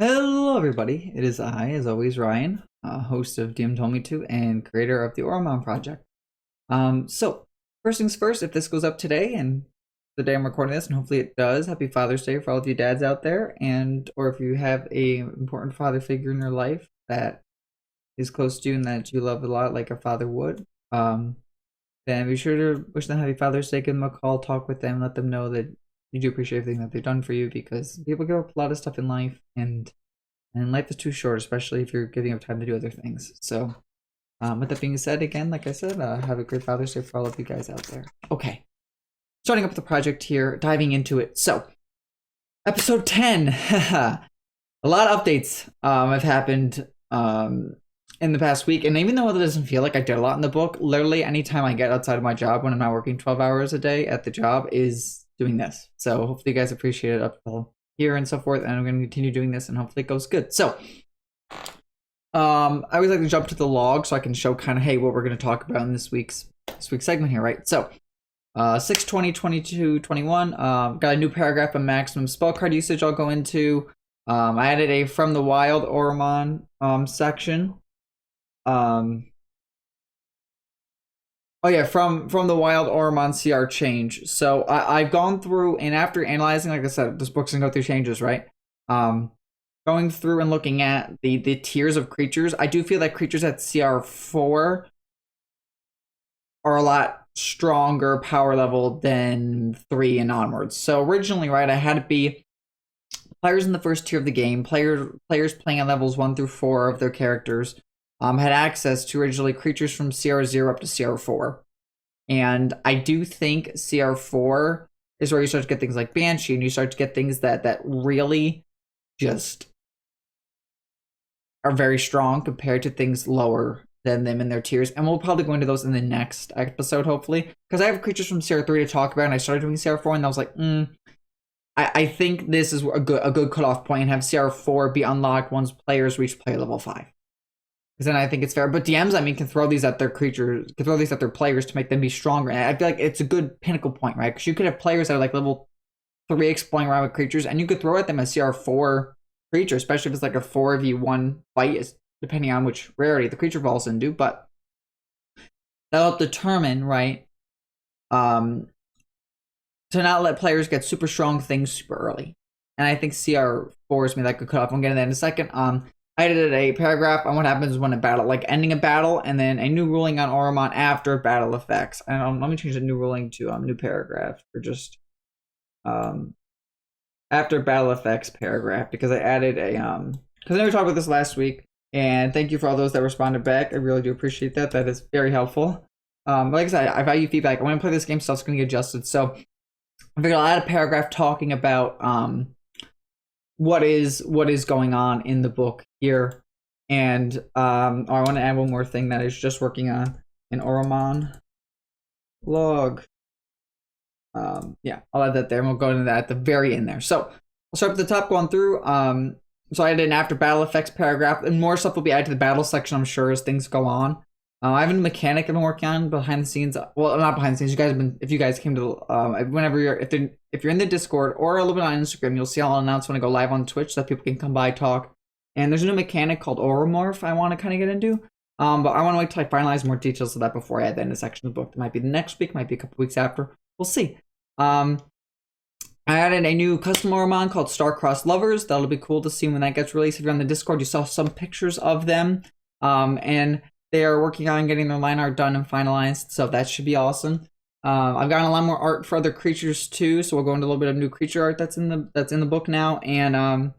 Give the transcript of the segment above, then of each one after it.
Hello, everybody. It is I, as always, Ryan, host of DM Told Me To and creator of the Auromon project. So first things first, if this goes up today and the day I'm recording this, and hopefully it does, happy Father's Day for all of you dads out there, and or if you have a important father figure in your life that is close to you and that you love a lot, like a father would, then be sure to wish them happy Father's Day, give them a call, talk with them, let them know that you do appreciate everything that they've done for you, because people give up a lot of stuff in life, and life is too short, especially if you're giving up time to do other things. So with that being said, again, like I said, have a great Father's Day for all of you guys out there. Okay, starting up the project here, diving into it. So episode 10. A lot of updates have happened in the past week, and even though it doesn't feel like I did a lot in the book, literally anytime I get outside of my job when I'm not working 12 hours a day at the job is doing this. So hopefully you guys appreciate it up till here and so forth, and I'm going to continue doing this, and hopefully it goes good. So I always like to jump to the log so I can show kind of, hey, what we're going to talk about in this week's segment here, right? So 6/20/22/21, got a new paragraph on maximum spell card usage I'll go into. I added a From the Wild Auromon section. Oh yeah, from the Wild Auromon CR change. So I've gone through, and after analyzing, like I said, this book's gonna go through changes, right? Going through and looking at the tiers of creatures, I do feel that creatures at CR4 are a lot stronger power level than 3 and onwards. So originally, right, I had it be players in the first tier of the game, players playing at levels 1 through 4 of their characters, had access to originally creatures from CR0 up to CR4. And I do think CR4 is where you start to get things like Banshee, and you start to get things that really just are very strong compared to things lower than them in their tiers. And we'll probably go into those in the next episode, hopefully. Because I have creatures from CR3 to talk about, and I started doing CR4, and I was like, I think this is a good cutoff point, and have CR4 be unlocked once players reach player level 5. Because then I think it's fair. But DMs, I mean, can throw these at their creatures, can throw these at their players to make them be stronger. And I feel like it's a good pinnacle point, right? Because you could have players that are like level 3 exploring around with creatures, and you could throw at them a CR4 creature, especially if it's like a 4v1 fight, depending on which rarity the creature falls into. But that'll determine, right, to not let players get super strong things super early. And I think CR4 is maybe that good cutoff. I'm getting that in a second. I added a paragraph on what happens when a battle, like ending a battle, and then a new ruling on Auromon after battle effects. And let me change the new ruling to new paragraph, or just after battle effects paragraph, because I added a because I know we talked about this last week, and thank you for all those that responded back. I really do appreciate that. That is very helpful. Like I said, I value feedback. When I play this game, stuff's going to get adjusted. So I figured I'll add a paragraph talking about what is going on in the book here. And I want to add one more thing that I was just working on in Auromon log. Yeah, I'll add that there, and we'll go into that at the very end there. So I'll start at the top, going through. So I did an after battle effects paragraph, and more stuff will be added to the battle section, I'm sure, as things go on. I have a mechanic I've been working on behind the scenes. Well, not behind the scenes. You guys have been, if you guys came to whenever if you're in the Discord or a little bit on Instagram, you'll see I'll announce when I go live on Twitch so that people can come by, talk. And there's a new mechanic called Oromorph I want to kind of get into. But I want to wait till I finalize more details of that before I add that in the section of the book. It might be the next week, might be a couple weeks after. We'll see. I added a new custom Auromon called Star Crossed Lovers. That'll be cool to see when that gets released. If you're on the Discord, you saw some pictures of them. And they are working on getting their line art done and finalized, so that should be awesome. I've gotten a lot more art for other creatures too, so we'll go into a little bit of new creature art that's in the book now. And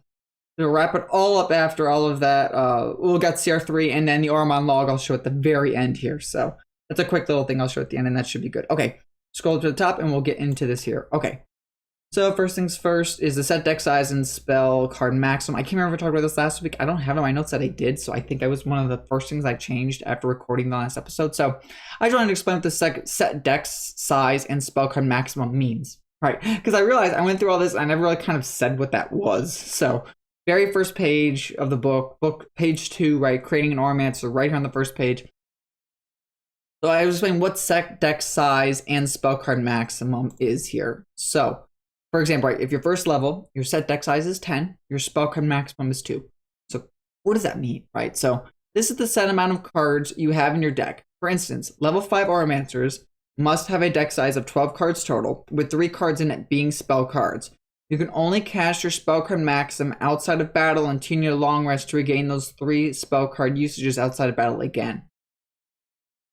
to wrap it all up after all of that, we'll get CR3 and then the Auromon log I'll show at the very end here. So that's a quick little thing I'll show at the end, and that should be good. Okay, scroll up to the top and we'll get into this here. Okay. So first things first is the set deck size and spell card maximum. I can't remember if I talked about this last week. I don't have it in my notes that I did, so I think that was one of the first things I changed after recording the last episode. So I just wanted to explain what the set deck size and spell card maximum means, right? Because I realized I went through all this and I never really kind of said what that was. So very first page of the book page 2, right? Creating an Auromance, right here on the first page. So I was explaining what set deck size and spell card maximum is here. So for example, right, if your first level, your set deck size is 10, your spell card maximum is 2. So what does that mean, right? So this is the set amount of cards you have in your deck. For instance, level 5 Aromancers must have a deck size of 12 cards total, with 3 cards in it being spell cards. You can only cast your spell card maximum outside of battle until you need a long rest to regain those 3 spell card usages outside of battle again.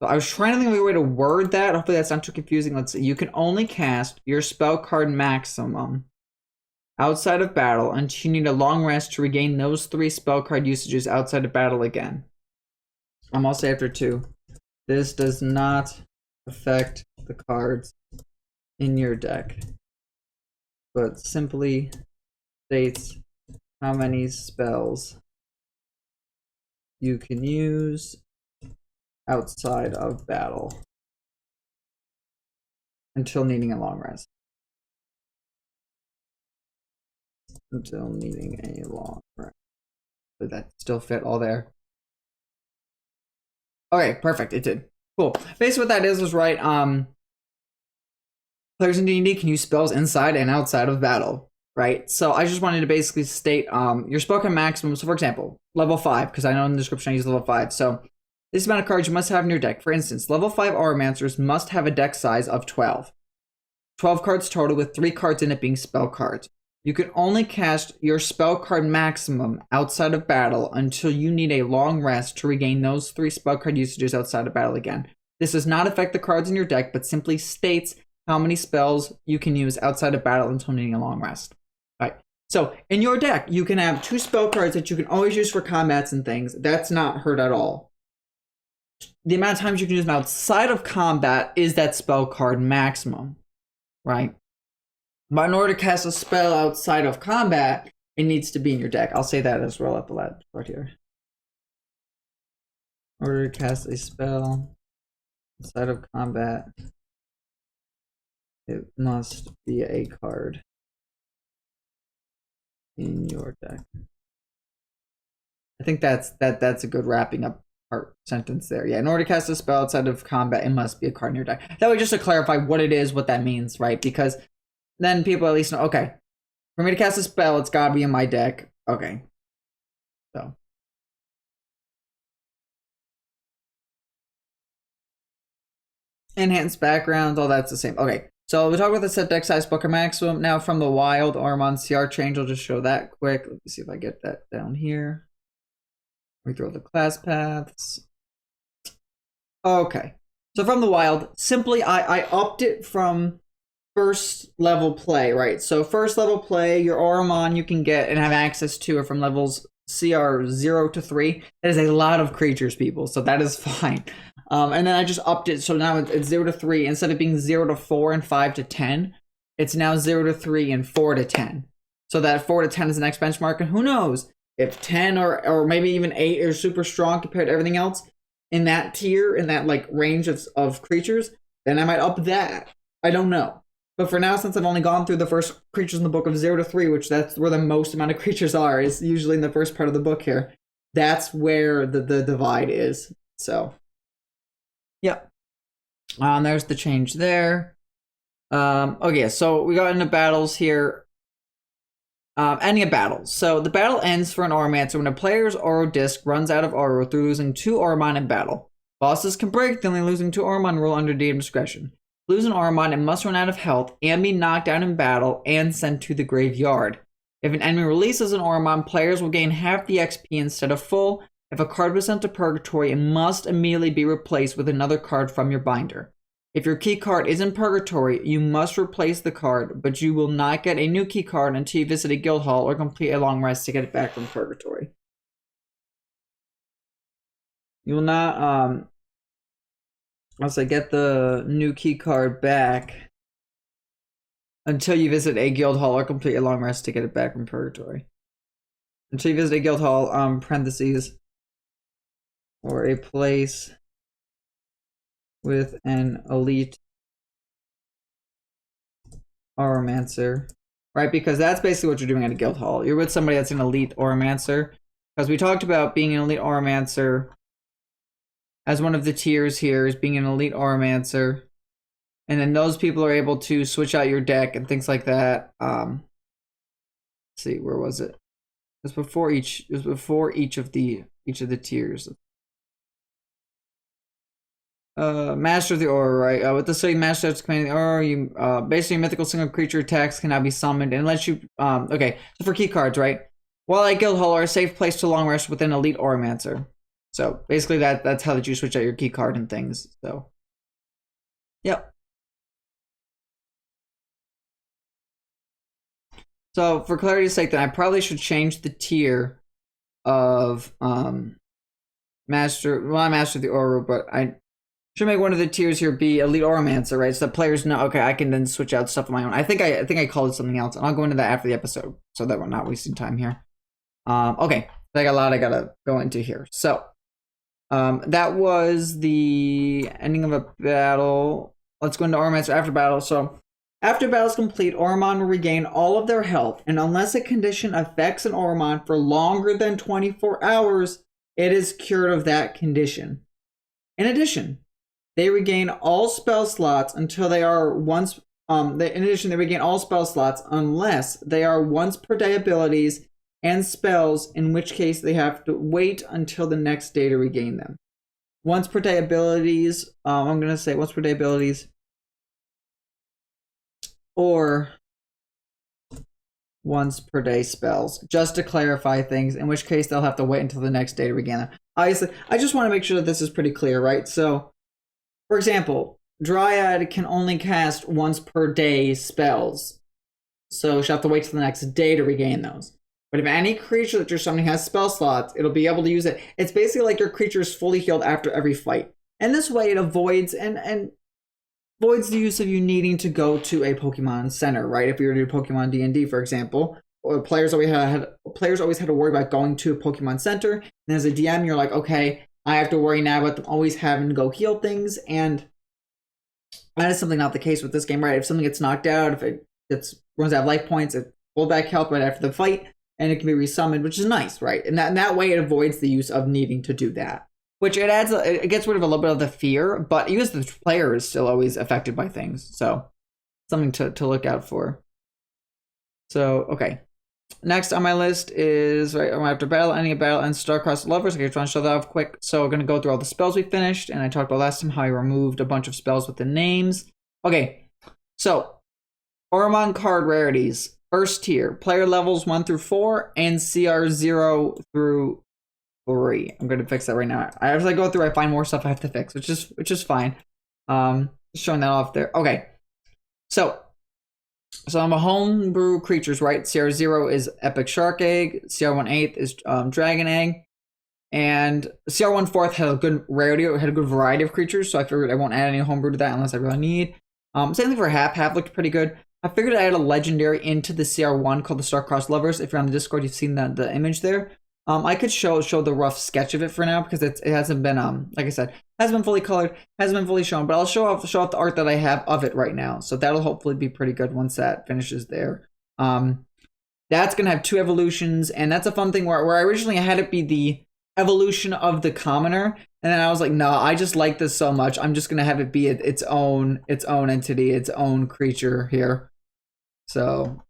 So I was trying to think of a way to word that. Hopefully that's not too confusing. Let's see. You can only cast your spell card maximum outside of battle until you need a long rest to regain those 3 spell card usages outside of battle again. I'll say after 2. This does not affect the cards in your deck, but simply states how many spells you can use outside of battle until needing a long rest. Until needing a long rest. Did that still fit all there? Okay, perfect. It did. Cool. Basically, what that is right. Players in D&D can use spells inside and outside of battle, right? So I just wanted to basically state your spell card maximum. So, for example, level 5, because I know in the description I use level 5. So this amount of cards you must have in your deck. For instance, level 5 Aromancers must have a deck size of 12. 12 cards total, with 3 cards in it being spell cards. You can only cast your spell card maximum outside of battle until you need a long rest to regain those 3 spell card usages outside of battle again. This does not affect the cards in your deck, but simply states how many spells you can use outside of battle until needing a long rest. All right. So in your deck, you can have 2 spell cards that you can always use for combats and things. That's not hurt at all. The amount of times you can use them outside of combat is that spell card maximum, right? But in order to cast a spell outside of combat, it needs to be in your deck. I'll say that as well at the last part here. In order to cast a spell outside of combat, it must be a card in your deck. I think that's a good wrapping up part sentence there. Yeah, in order to cast a spell outside of combat, it must be a card in your deck. That way, just to clarify what it is, what that means, right? Because then people at least know, okay, for me to cast a spell, it's gotta be in my deck. Okay. So. Enhanced backgrounds, all that's the same. Okay, so we talk about the set deck size, spell card maximum. Now from the wild Auromon CR change, I'll just show that quick. Let me see if I get that down here. We throw the class paths. Okay, so from the wild, simply I upped it from first level play, right? So first level play, your Auromon you can get and have access to are from levels CR 0 to 3. That is a lot of creatures, people, so that is fine. And then I just upped it, so now it's 0 to 3. Instead of being 0 to 4 and 5 to 10, it's now 0 to 3 and 4 to 10. So that 4 to 10 is the next benchmark, and who knows, if 10 or maybe even 8 is super strong compared to everything else in that tier, in that like range of creatures, then I might up that. I don't know. But for now, since I've only gone through the first creatures in the book of 0 to 3, which that's where the most amount of creatures are, is usually in the first part of the book here. That's where the divide is. So, yep. There's the change there. Okay, so we got into battles here. Ending a battle. So the battle ends for an Auromancer when a player's Auro disc runs out of Auro through losing 2 Auromon in battle. Bosses can break the only losing 2 Auromon rule under DM discretion. Lose an Auromon, it must run out of health and be knocked down in battle and sent to the graveyard. If an enemy releases an Auromon, players will gain half the XP instead of full. If a card was sent to Purgatory, it must immediately be replaced with another card from your binder. If your key card is in Purgatory, you must replace the card, but you will not get a new key card until you visit a guild hall or complete a long rest to get it back from Purgatory. You will not, once I get the new key card back until you visit a guild hall or complete a long rest to get it back from Purgatory. Until you visit a guild hall, parentheses, or a place with an elite Auromancer, right? Because that's basically what you're doing at a guild hall. You're with somebody that's an elite Auromancer. Because we talked about being an elite Auromancer as one of the tiers here is being an elite Auromancer and then those people are able to switch out your deck and things like that. Let's see, where was it? It was before each. It was before each of the tiers. Master of the Aura, right? With the say Master of commanding the Aura, you basically mythical single creature attacks cannot be summoned unless you okay. So for key cards, right? While at Guildhall are a safe place to long rest within Elite Auramancer. So basically that's how that you switch out your key card and things. So yep. So for clarity's sake, then I probably should change the tier of Master of the Aura, but I should make one of the tiers here be Elite Auramancer, right? So that players know, okay, I can then switch out stuff on my own. I think I called it something else, and I'll go into that after the episode, so that we're not wasting time here. Okay, I got a lot I gotta go into here. So, that was the ending of a battle. Let's go into Auramancer after battle. So, after battle is complete, Auromon will regain all of their health, and unless a condition affects an Auromon for longer than 24 hours, it is cured of that condition. In addition, they regain all spell slots until they are once. In addition, they regain all spell slots unless they are once per day abilities and spells, in which case they have to wait until the next day to regain them. Once per day abilities. I'm gonna say once per day abilities, or once per day spells, just to clarify things. In which case they'll have to wait until the next day to regain them. Obviously, I just want to make sure that this is pretty clear, right? So. For example, Dryad can only cast once per day spells, so she'll have to wait till the next day to regain those. But if any creature that you're summoning has spell slots, it'll be able to use it. It's basically like your creature is fully healed after every fight. And this way it avoids and avoids the use of you needing to go to a Pokemon Center, right? If you were to do Pokemon D&D, for example, or players always had to worry about going to a Pokemon Center. And as a DM, you're like, okay, I have to worry now about them always having to go heal things, and that is something not the case with this game, right? If something gets knocked out, if it runs out of life points, it pulls back health right after the fight, and it can be resummoned, which is nice, right? And that way it avoids the use of needing to do that. Which it gets rid of a little bit of the fear, but you as the player is still always affected by things, so something to look out for. So, okay. Next on my list is, right, after battle, ending a battle, and Star Crossed Lovers. I just want to show that off quick. So we're going to go through all the spells we finished, and I talked about last time how I removed a bunch of spells with the names. Okay, so Auromon card rarities. First tier, player levels 1 through 4, and CR 0 through 3. I'm going to fix that right now. As I go through, I find more stuff I have to fix, which is fine. Just showing that off there. Okay, so I'm a homebrew creatures, right? CR0 is Epic Shark Egg, CR1/8 is Dragon Egg, and CR1/4 had a good rarity, had a good variety of creatures, so I figured I won't add any homebrew to that unless I really need. Same thing for Half. Half looked pretty good. I figured I'd add a legendary into the CR1 called the Star Crossed Lovers. If you're on the Discord, you've seen the image there. I could show the rough sketch of it for now because it hasn't been like I said, hasn't been fully colored, hasn't been fully shown, but I'll show off the art that I have of it right now. So that'll hopefully be pretty good once that finishes there. That's gonna have 2 evolutions, and that's a fun thing where I originally had it be the evolution of the commoner, and then I was like, no, I just like this so much, I'm just gonna have it be its own entity, its own creature here. So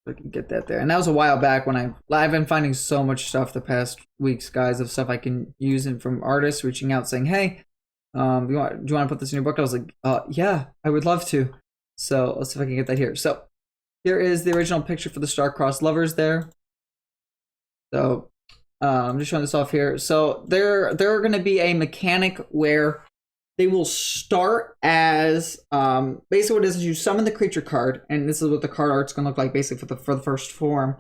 I can get that there. And that was a while back when I've been finding so much stuff the past weeks, guys, of stuff I can use, and from artists reaching out saying, hey, do you want to put this in your book? I was like, yeah, I would love to. So let's see if I can get that here. So here is the original picture for the Star Crossed Lovers there. So I'm just showing this off here. So they're going to be a mechanic where they will start as basically what it is you summon the creature card, and this is what the card art's gonna look like basically for the first form.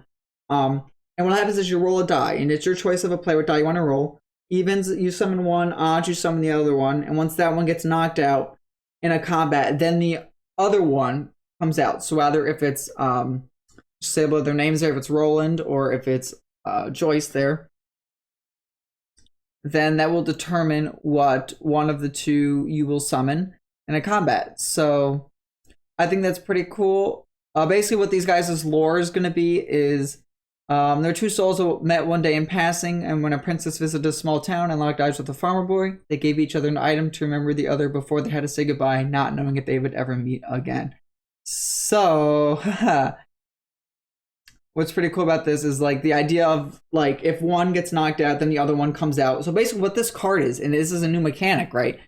And what happens is you roll a die, and it's your choice of a player what die you want to roll. Evens, you summon one, odds, you summon the other one, and once that one gets knocked out in a combat, then the other one comes out. So either if it's say below their names there, if it's Roland or if it's Joyce there, then that will determine what one of the 2 you will summon in a combat. So I think that's pretty cool. Basically what these guys' lore is going to be is Their two souls met one day in passing, and when a princess visited a small town and locked eyes with a farmer boy, they gave each other an item to remember the other before they had to say goodbye, not knowing if they would ever meet again. So, what's pretty cool about this is like the idea of like if one gets knocked out, then the other one comes out. So basically, what this card is, and this is a new mechanic, right?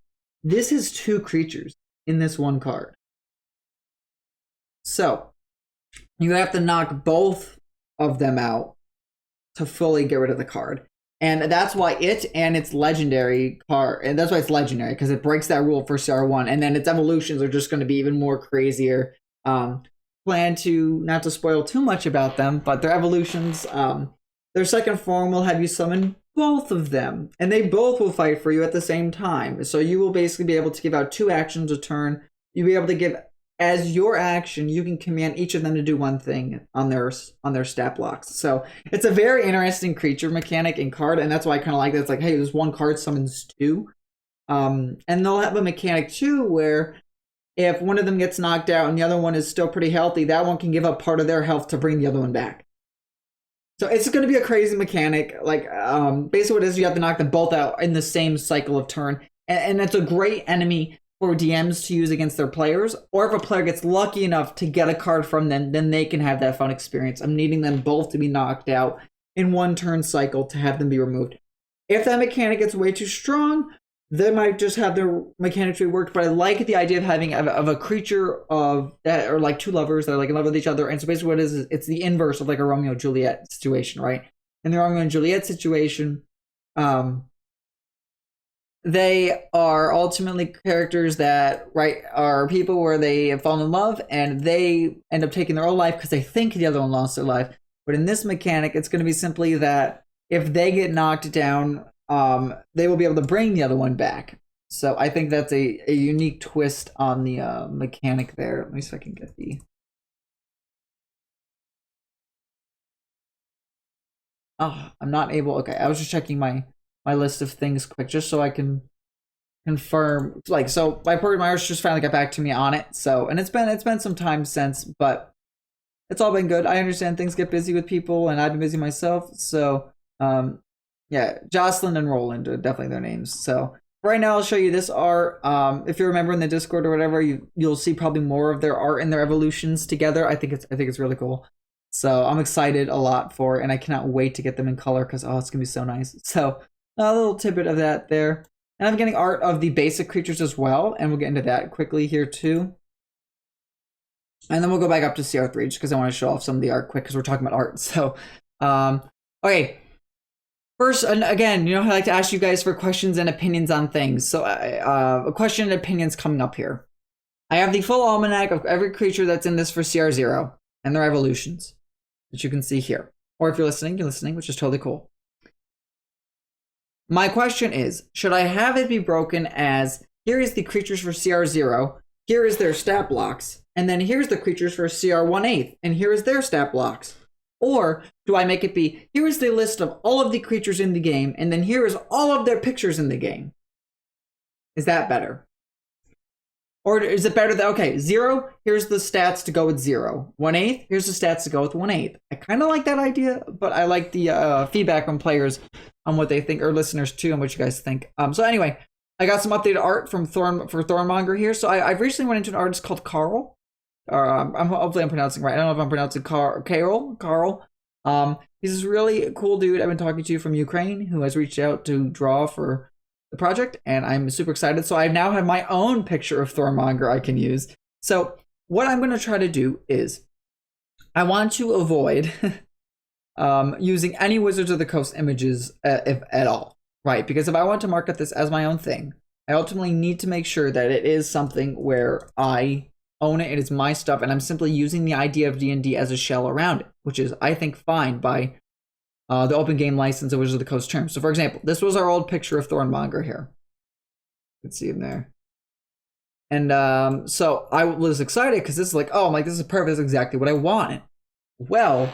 This is two creatures in this one card. So you have to knock both of them out to fully get rid of the card. And that's why it and its legendary card, and that's why it's legendary, because it breaks that rule for CR1, and then its evolutions are just going to be even more crazier. Plan to not to spoil too much about them, but their evolutions, their second form will have you summon both of them, and they both will fight for you at the same time. So you will basically be able to give out 2 actions a turn. You'll be able to give, as your action, you can command each of them to do one thing on their stat blocks. So it's a very interesting creature mechanic and card, and that's why I kind of like that. It's like, hey, there's one card summons 2. And they'll have a mechanic too where if one of them gets knocked out and the other one is still pretty healthy, that one can give up part of their health to bring the other one back. So it's going to be a crazy mechanic. Like, basically what it is, you have to knock them both out in the same cycle of turn. And it's a great enemy for DMs to use against their players. Or if a player gets lucky enough to get a card from them, then they can have that fun experience. I'm needing them both to be knocked out in one turn cycle to have them be removed. If that mechanic gets way too strong, they might just have their mechanic tree worked, but I like the idea of having of a creature of that are like 2 lovers that are like in love with each other. And so basically what it is it's the inverse of like a Romeo and Juliet situation, right? In the Romeo and Juliet situation, they are ultimately characters that, right, are people where they have fallen in love and they end up taking their own life because they think the other one lost their life. But in this mechanic, it's going to be simply that if they get knocked down, they will be able to bring the other one back. So I think that's a unique twist on the mechanic there. Let me see if I can get the... Oh, I'm not able... Okay, I was just checking my list of things quick, just so I can confirm. Like, so my program Irish just finally got back to me on it. So, and it's been some time since, but it's all been good. I understand things get busy with people, and I've been busy myself. So, yeah, Jocelyn and Roland are definitely their names. So right now I'll show you this art. If you remember in the Discord or whatever, you'll see probably more of their art and their evolutions together. I think it's really cool. So I'm excited a lot for it, and I cannot wait to get them in color because it's gonna be so nice. So a little tidbit of that there. And I'm getting art of the basic creatures as well, and we'll get into that quickly here too. And then we'll go back up to CR3 just because I want to show off some of the art quick because we're talking about art. So okay. First, and again, I like to ask you guys for questions and opinions on things. So a question and opinions coming up here. I have the full almanac of every creature that's in this for CR0 and their evolutions that you can see here. Or if you're listening, which is totally cool. My question is, should I have it be broken as, here is the creatures for CR0, here is their stat blocks, and then here's the creatures for CR1/8, and here is their stat blocks? Or do I make it be, here is the list of all of the creatures in the game, and then here is all of their pictures in the game? Is that better? Or is it better that, okay, 0, here's the stats to go with 0. 1/8, here's the stats to go with 1/8. I kind of like that idea, but I like the feedback from players on what they think, or listeners too, on what you guys think. So anyway, I got some updated art from Thornmonger here. So I've recently went into an artist called Carl. Hopefully I'm pronouncing right. I don't know if I'm pronouncing Carl. He's this really cool dude I've been talking to from Ukraine who has reached out to draw for the project, and I'm super excited. So I now have my own picture of Thornmonger I can use. So what I'm going to try to do is I want to avoid using any Wizards of the Coast images if at all, right? Because if I want to market this as my own thing, I ultimately need to make sure that it is something where I own it, it is my stuff, and I'm simply using the idea of D&D as a shell around it, which is, I think, fine by the open game license of Wizards of the Coast terms. So, for example, this was our old picture of Thornmonger here. You can see him there. And so I was excited because this is like, oh, I'm like, this is perfect. This is exactly what I wanted. Well,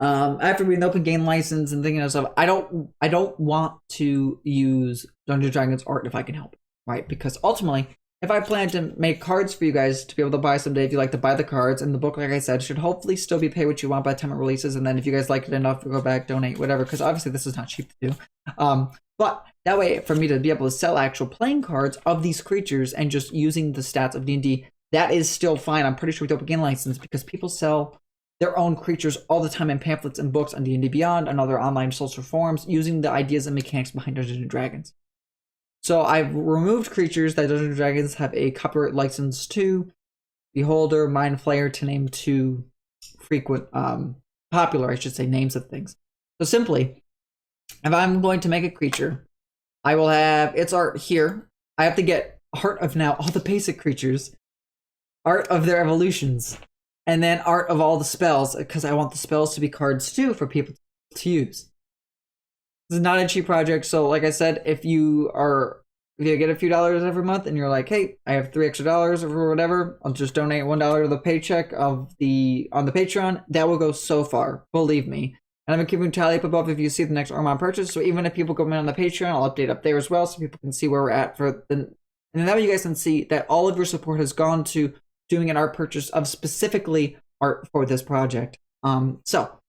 after reading the open game license and thinking of stuff, I don't want to use Dungeons & Dragons art if I can help it, right? Because ultimately, if I plan to make cards for you guys to be able to buy someday, if you like to buy the cards, and the book, like I said, should hopefully still be pay what you want by the time it releases. And then if you guys like it enough, you go back, donate, whatever, because obviously this is not cheap to do. But that way, for me to be able to sell actual playing cards of these creatures and just using the stats of D&D, that is still fine. I'm pretty sure we don't begin license because people sell their own creatures all the time in pamphlets and books on D&D Beyond and other online social forums using the ideas and mechanics behind Dungeons and Dragons. So I've removed creatures that Dungeons & Dragons have a copyright license to, Beholder, Mind Flayer, to name two frequent, popular, I should say, names of things. So simply, if I'm going to make a creature, I will have its art here. I have to get art of now all the basic creatures, art of their evolutions, and then art of all the spells, because I want the spells to be cards too for people to use. This is not a cheap project, so like I said, if you get a few dollars every month and you're like, hey, I have $3 extra or whatever, I'll just donate $1 to the paycheck on the Patreon. That will go so far, believe me. And I'm keeping tally up above if you see the next Auromon purchase. So even if people come in on the Patreon, I'll update up there as well so people can see where we're at for the. And that way you guys can see that all of your support has gone to doing an art purchase of specifically art for this project. So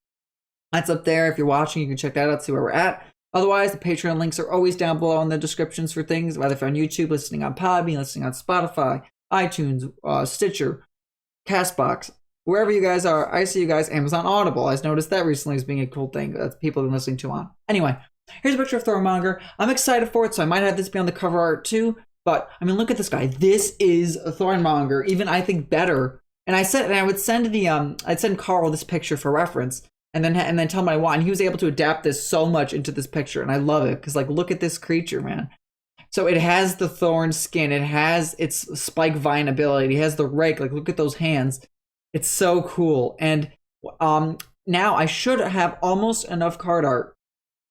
that's up there. If you're watching, you can check that out, see where we're at. Otherwise, the Patreon links are always down below in the descriptions for things, whether if you're on YouTube, listening on Podbean, listening on Spotify, iTunes, Stitcher, Castbox, wherever you guys are. I see you guys. Amazon Audible. I've noticed that recently as being a cool thing that people have been listening to on. Anyway, here's a picture of Thornmonger. I'm excited for it, so I might have this be on the cover art too. But, I mean, look at this guy. This is a Thornmonger, even I think better. And I would send I'd send Carl this picture for reference. And then tell him what I want. And he was able to adapt this so much into this picture. And I love it. Because, like, look at this creature, man. So it has the thorn skin. It has its spike vine ability. It has the rake. Like, look at those hands. It's so cool. And now I should have almost enough card art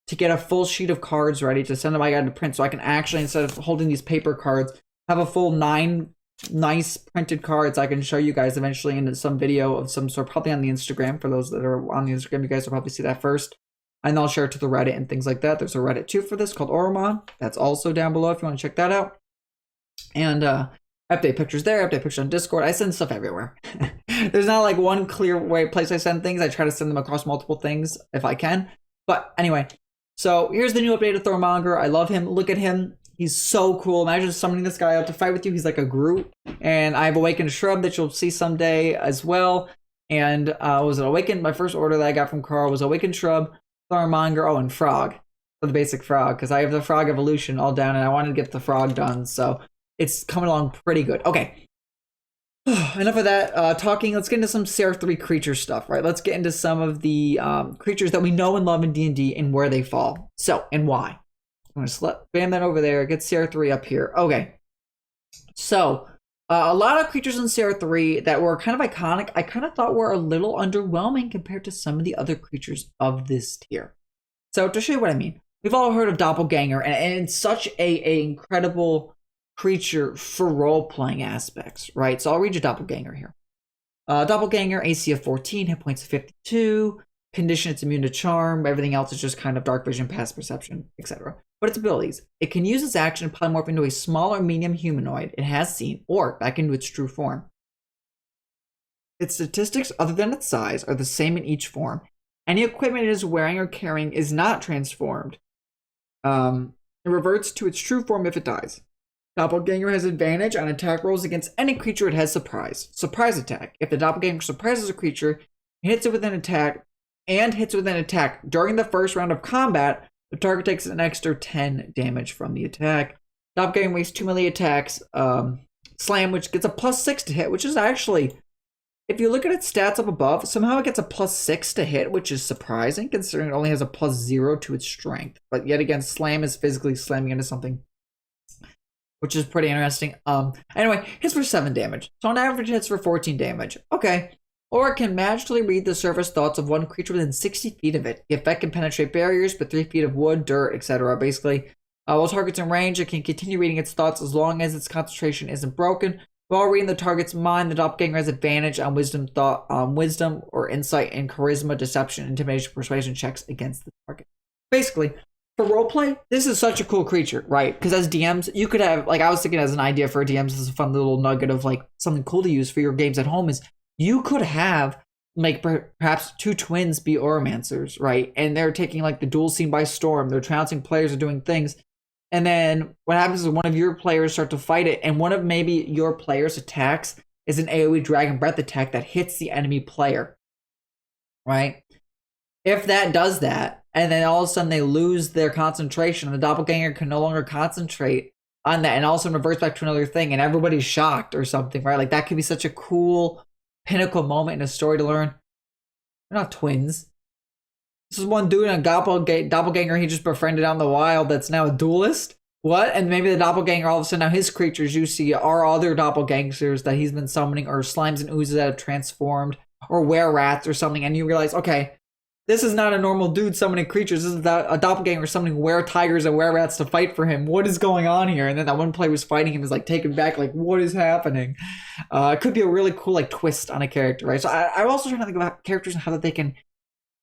to get a full sheet of cards ready to send to my guy to print. So I can actually, instead of holding these paper cards, have a full 9 nice printed cards I can show you guys eventually in some video of some sort, probably on the Instagram. For those that are on the Instagram, you guys will probably see that first. And I'll share it to the Reddit and things like that. There's a Reddit too for this called Auromon. That's also down below if you want to check that out. And update pictures there, update pictures on Discord. I send stuff everywhere. There's not like one clear place I send things. I try to send them across multiple things if I can. But anyway, so here's the new update of Thornmonger. I love him. Look at him. He's so cool. Imagine summoning this guy out to fight with you. He's like a Groot. And I have Awakened Shrub that you'll see someday as well. And was it Awakened? My first order that I got from Carl was Awakened Shrub, Thornmonger, oh, and Frog. For the basic Frog. Because I have the Frog evolution all down and I wanted to get the Frog done. So it's coming along pretty good. Okay. Enough of that talking. Let's get into some CR3 creature stuff, right? Let's get into some of the creatures that we know and love in D&D and where they fall. So, and why. I'm going to spam that over there. Get CR3 up here. Okay. So, a lot of creatures in CR3 that were kind of iconic, I kind of thought were a little underwhelming compared to some of the other creatures of this tier. So, to show you what I mean, we've all heard of Doppelganger, and it's such a incredible creature for role-playing aspects, right? So, I'll read you Doppelganger here. Doppelganger, AC of 14, hit points of 52, condition it's immune to charm, everything else is just kind of dark vision, past perception, etc. But its abilities, it can use its action to polymorph into a small or medium humanoid it has seen, or back into its true form. Its statistics, other than its size, are the same in each form. Any equipment it is wearing or carrying is not transformed. It reverts to its true form if it dies. Doppelganger has advantage on attack rolls against any creature it has surprised. Surprise attack. If the Doppelganger surprises a creature, hits it with an attack, during the first round of combat, the target takes an extra 10 damage from the attack. Doppelganger makes 2 melee attacks. Slam, which gets a +6 to hit, which is actually, if you look at its stats up above, somehow it gets a +6 to hit, which is surprising considering it only has a +0 to its strength. But yet again, Slam is physically slamming into something, which is pretty interesting. Anyway, hits for 7 damage. So on average, hits for 14 damage. Okay. Or it can magically read the surface thoughts of one creature within 60 feet of it. The effect can penetrate barriers, but 3 feet of wood, dirt, etc. Basically, while target's in range, it can continue reading its thoughts as long as its concentration isn't broken. While reading the target's mind, the Doppelganger has advantage on wisdom or insight and charisma, deception, intimidation, persuasion checks against the target. Basically, for roleplay, this is such a cool creature, right? Because as DMs, you could have, like, I was thinking as an idea for DMs, this is a fun little nugget of like something cool to use for your games at home is you could have like perhaps two twins be Oromancers, right? And they're taking like the duel scene by storm. They're trouncing players, are doing things. And then what happens is one of your players start to fight it, and one of maybe your players' attacks is an AoE Dragon Breath attack that hits the enemy player, right? If that does that, and then all of a sudden they lose their concentration, the doppelganger can no longer concentrate on that, and all of a sudden reverts back to another thing, and everybody's shocked or something, right? Like that could be such a cool pinnacle moment in a story to learn. They're not twins. This is one dude and a doppelganger he just befriended out in the wild that's now a duelist. What? And maybe the doppelganger, all of a sudden now his creatures you see are other doppelgangers that he's been summoning, or slimes and oozes that have transformed, or were-rats or something, and you realize, okay, this is not a normal dude summoning creatures. This is a doppelganger summoning were-tigers and were-rats to fight for him. What is going on here? And then that one player who's fighting him is like taken back, like, what is happening? It could be a really cool like twist on a character, right? So I'm also trying to think about characters and how that they can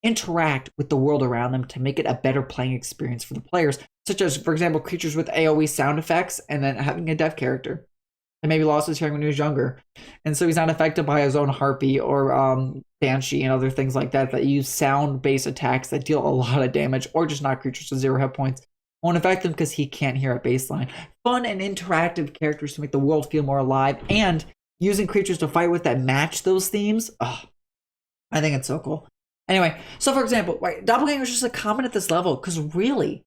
interact with the world around them to make it a better playing experience for the players, such as, for example, creatures with AoE sound effects, and then having a deaf character and maybe lost his hearing when he was younger, and so he's not affected by his own harpy or banshee and other things like that use sound-based attacks that deal a lot of damage, or just knock creatures to 0 hit points. Won't affect them because he can't hear at baseline. Fun and interactive characters to make the world feel more alive, and using creatures to fight with that match those themes. Oh, I think it's so cool. Anyway, so for example, right, Doppelganger is just a common at this level because really,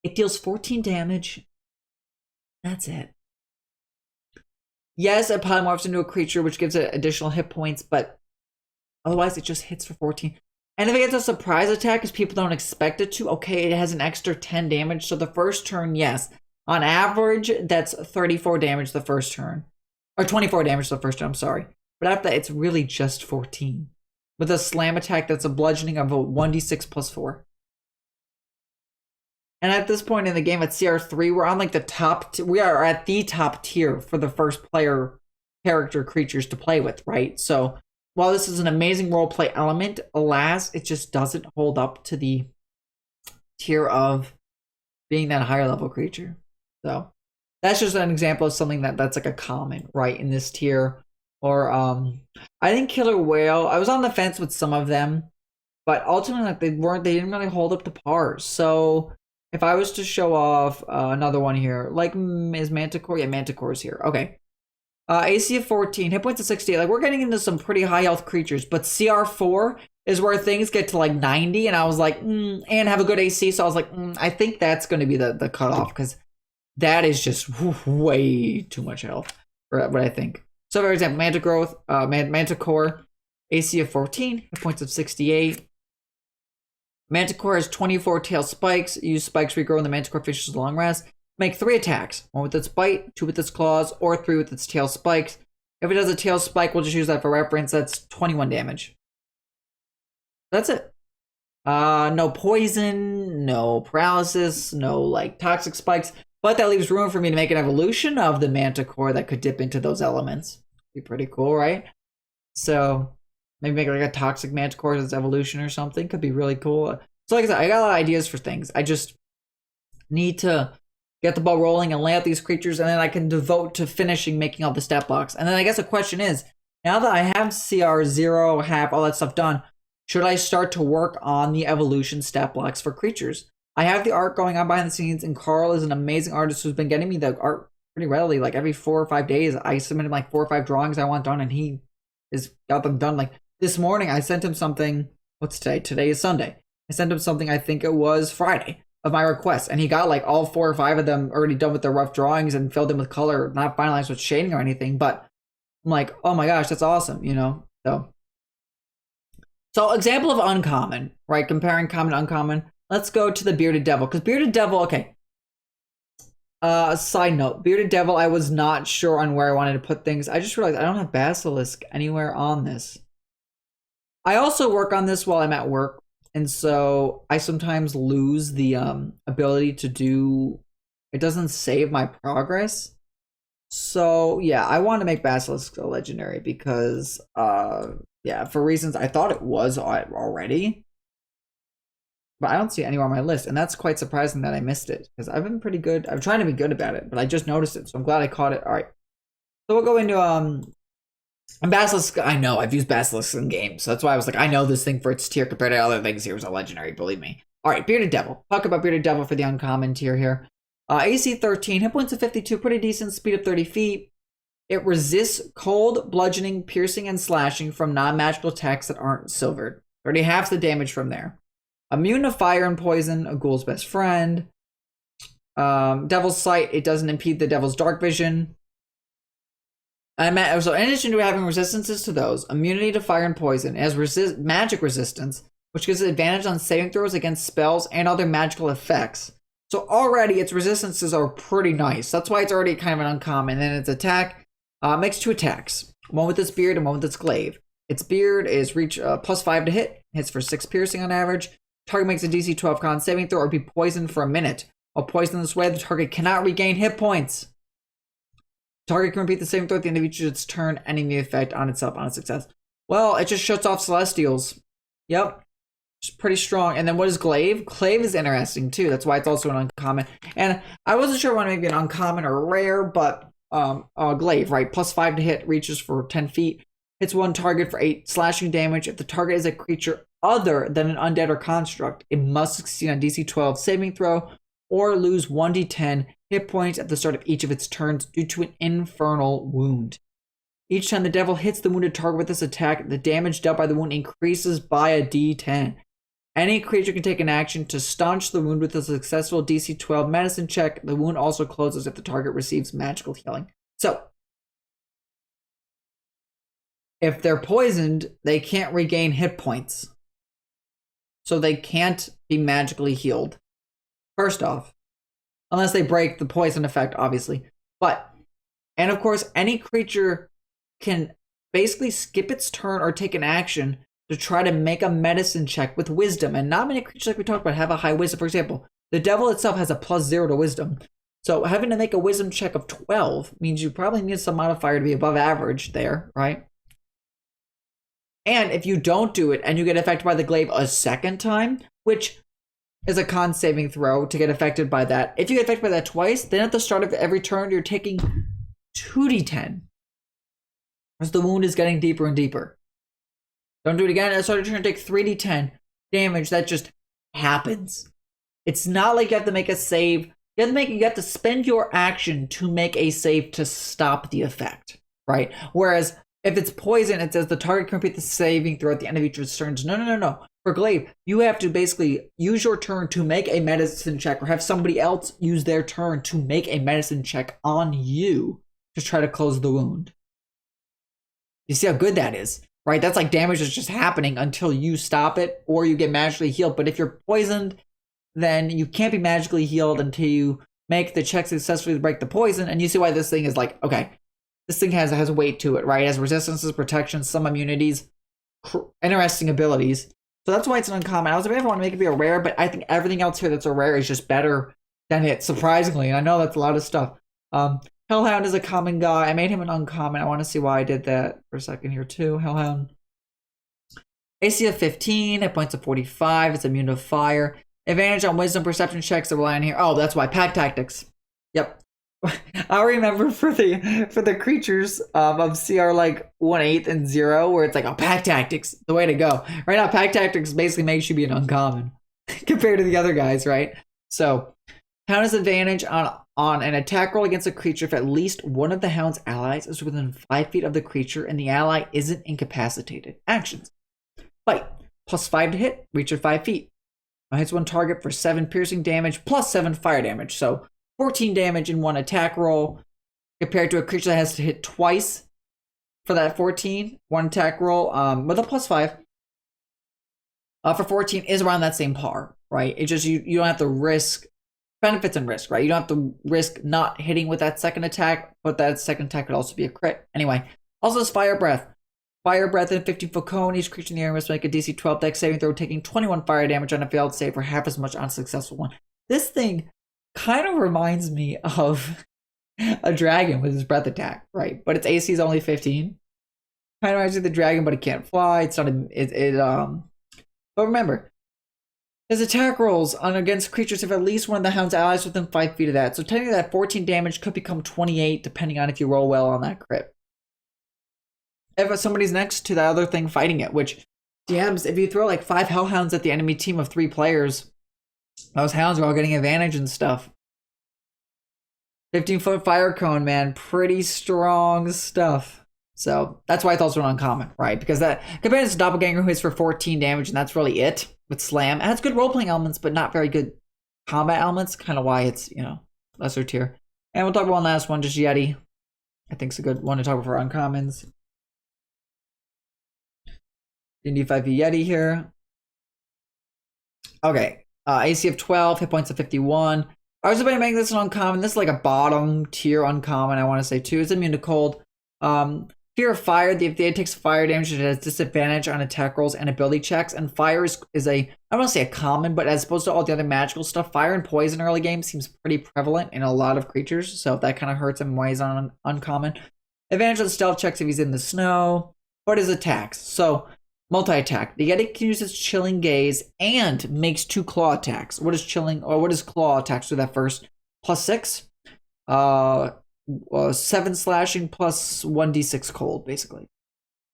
it deals 14 damage. That's it. Yes, it polymorphs into a creature, which gives it additional hit points, but otherwise it just hits for 14. And if it gets a surprise attack because people don't expect it to, okay, it has an extra 10 damage. So the first turn, yes. On average, that's 34 damage the first turn. Or 24 damage the first turn, I'm sorry. But after that, it's really just 14. With a slam attack, that's a bludgeoning of a 1d6 plus 4. And at this point in the game at CR3, we're on like the top, we are at the top tier for the first player character creatures to play with, right? So while this is an amazing roleplay element, alas, it just doesn't hold up to the tier of being that higher level creature. So that's just an example of something that's like a common, right, in this tier. Or I think Killer Whale, I was on the fence with some of them, but ultimately like they didn't really hold up to par. So if I was to show off another one here, like is Manticore? Yeah, Manticore's here. Okay. AC of 14, hit points of 68. Like we're getting into some pretty high health creatures, but CR4 is where things get to like 90, and I was like, and have a good AC. So I was like, I think that's going to be the cutoff because that is just way too much health for what I think. So for example, Manticore, AC of 14, hit points of 68. Manticore has 24 tail spikes. Use spikes regrow when the Manticore finishes a long rest. Make 3 attacks. 1 with its bite, 2 with its claws, or 3 with its tail spikes. If it does a tail spike, we'll just use that for reference. That's 21 damage. That's it. No poison, no paralysis, no like toxic spikes. But that leaves room for me to make an evolution of the Manticore that could dip into those elements. Be pretty cool, right? So maybe make like a toxic Manticore as its evolution or something. Could be really cool. So like I said, I got a lot of ideas for things. I just need to get the ball rolling and lay out these creatures, and then I can devote to finishing making all the stat blocks. And then I guess the question is, now that I have CR0, have all that stuff done, should I start to work on the evolution stat blocks for creatures? I have the art going on behind the scenes, and Carl is an amazing artist who's been getting me the art pretty readily. Like every 4 or 5 days, I submit him like 4 or 5 drawings I want done, and he has got them done. Like this morning, I sent him something. What's today? Today is Sunday. I sent him something, I think it was Friday, of my requests, and he got like all 4 or 5 of them already done with their rough drawings and filled in with color, not finalized with shading or anything. But I'm like, oh my gosh, that's awesome, you know? So example of uncommon, right? Comparing common to uncommon. Let's go to the Bearded Devil, because Bearded Devil, okay. Side note, Bearded Devil, I was not sure on where I wanted to put things. I just realized I don't have Basilisk anywhere on this. I also work on this while I'm at work, and so I sometimes lose the ability to do, it doesn't save my progress. So yeah, I want to make Basilisk a legendary because yeah, for reasons I thought it was already. but I don't see it anywhere on my list, and that's quite surprising that I missed it because I've been pretty good. I'm trying to be good about it, but I just noticed it, so I'm glad I caught it. All right, so we'll go into Basilisk. I know I've used Basilisk in games, so that's why I was like, I know this thing for its tier compared to other things here is a legendary. Believe me. All right, Bearded Devil. Talk about Bearded Devil for the uncommon tier here. AC 13, hit points of 52, pretty decent, speed of 30 feet. It resists cold, bludgeoning, piercing, and slashing from non-magical attacks that aren't silvered. Already half the damage from there. Immune to fire and poison, a ghoul's best friend. Devil's Sight, it doesn't impede the devil's dark vision. So in addition to having resistances to those, immunity to fire and poison, it has magic resistance, which gives it advantage on saving throws against spells and other magical effects. So already its resistances are pretty nice. That's why it's already kind of an uncommon. And then its attack makes 2 attacks, one with its beard and one with its glaive. Its beard is reach +5 to hit, hits for 6 piercing on average. Target makes a DC 12 con saving throw or be poisoned for a minute. While poisoned this way, the target cannot regain hit points. Target can repeat the saving throw at the end of each of its turn, ending the effect on itself on a success. Well, it just shuts off Celestials. Yep. It's pretty strong. And then what is Glaive? Glaive is interesting too. That's why it's also an uncommon. And I wasn't sure when maybe an uncommon or rare, but Glaive, right? +5 to hit, reaches for 10 feet. Hits one target for 8 slashing damage. If the target is a creature other than an undead or construct, it must succeed on DC 12 saving throw or lose 1d10 hit points at the start of each of its turns due to an infernal wound. Each time the devil hits the wounded target with this attack, the damage dealt by the wound increases by a d10. Any creature can take an action to staunch the wound with a successful DC 12 medicine check. The wound also closes if the target receives magical healing. So, if they're poisoned, they can't regain hit points. So they can't be magically healed. First off. Unless they break the poison effect, obviously. And of course, any creature can basically skip its turn or take an action to try to make a medicine check with wisdom. And not many creatures, like we talked about, have a high wisdom. For example, the devil itself has a +0 to wisdom. So having to make a wisdom check of 12 means you probably need some modifier to be above average there, right? And if you don't do it and you get affected by the glaive a second time, which is a con saving throw to get affected by that. If you get affected by that twice, then at the start of every turn, you're taking 2d10. As the wound is getting deeper and deeper. Don't do it again. At the start of your turn, take 3d10 damage. That just happens. It's not like you have to make a save. You have to spend your action to make a save to stop the effect, right? Whereas if it's poison, it says the target can repeat the saving throw at the end of each of its turns. No. For glaive, you have to basically use your turn to make a medicine check or have somebody else use their turn to make a medicine check on you to try to close the wound. You see how good that is, right? That's like damage that's just happening until you stop it or you get magically healed. But if you're poisoned, then you can't be magically healed until you make the check successfully to break the poison. And you see why this thing is like, okay, this thing has weight to it, right? It has resistances, protection, some immunities, interesting abilities. So that's why it's an uncommon. I was like, I want to make it be a rare, but I think everything else here that's a rare is just better than it, surprisingly. And I know that's a lot of stuff. Hellhound is a common guy. I made him an uncommon. I want to see why I did that for a second here too. Hellhound. AC of 15, hit points of 45. It's immune to fire. Advantage on wisdom perception checks that rely on here. Oh, that's why. Pack tactics. Yep. I remember for the creatures of CR like 1/8 and 0, where it's like, oh, pack tactics, the way to go. Right now, pack tactics basically makes you be an uncommon compared to the other guys, right? So, Hound has advantage on an attack roll against a creature if at least one of the Hound's allies is within 5 feet of the creature and the ally isn't incapacitated. Actions. Fight. +5 to hit, reach at 5 feet. Hits one target for 7 piercing damage plus 7 fire damage. So 14 damage in one attack roll compared to a creature that has to hit twice for that 14. One attack roll with a +5 for 14 is around that same par, right? It's just you don't have to risk benefits and risk, right? You don't have to risk not hitting with that second attack, but that second attack could also be a crit. Anyway, also has Fire Breath. Fire Breath in a 50-foot cone. Each creature in the area must make a DC 12 dex saving throw, taking 21 fire damage on a failed save for half as much on a successful one. This thing kind of reminds me of a dragon with his breath attack, right? But its AC is only 15. Kind of reminds me of the dragon, but it can't fly. It's not but remember, His attack rolls on against creatures if at least one of the hound's allies within 5 feet of that. So technically that 14 damage could become 28 depending on if you roll well on that crit. If somebody's next to the other thing fighting it, which DMs, if you throw like 5 hellhounds at the enemy team of 3 players, those hounds are all getting advantage and stuff. 15-foot fire cone, man. Pretty strong stuff. So that's why I thought it was an uncommon, right? Because that compared to Doppelganger, who hits for 14 damage, and that's really it with Slam. It has good role-playing elements, but not very good combat elements. Kind of why it's, you know, lesser tier. And we'll talk about one last one, just Yeti. I think it's a good one to talk about for uncommons. D&D 5e Yeti here. Okay. AC of 12, hit points of 51. I was about to make this an uncommon. This is like a bottom tier uncommon, I want to say too. It's immune to cold. Fear of fire. If the takes fire damage, it has disadvantage on attack rolls and ability checks. And fire is a, I don't want to say a common, but as opposed to all the other magical stuff, fire and poison early game seems pretty prevalent in a lot of creatures. So that kind of hurts him when he's on uncommon. Advantage on stealth checks if he's in the snow. But his attacks. So multi-attack. The Yeti can use its chilling gaze and makes 2 claw attacks. What is chilling or what is claw attacks? Do that first. +6. 7 slashing plus 1d6 cold, basically.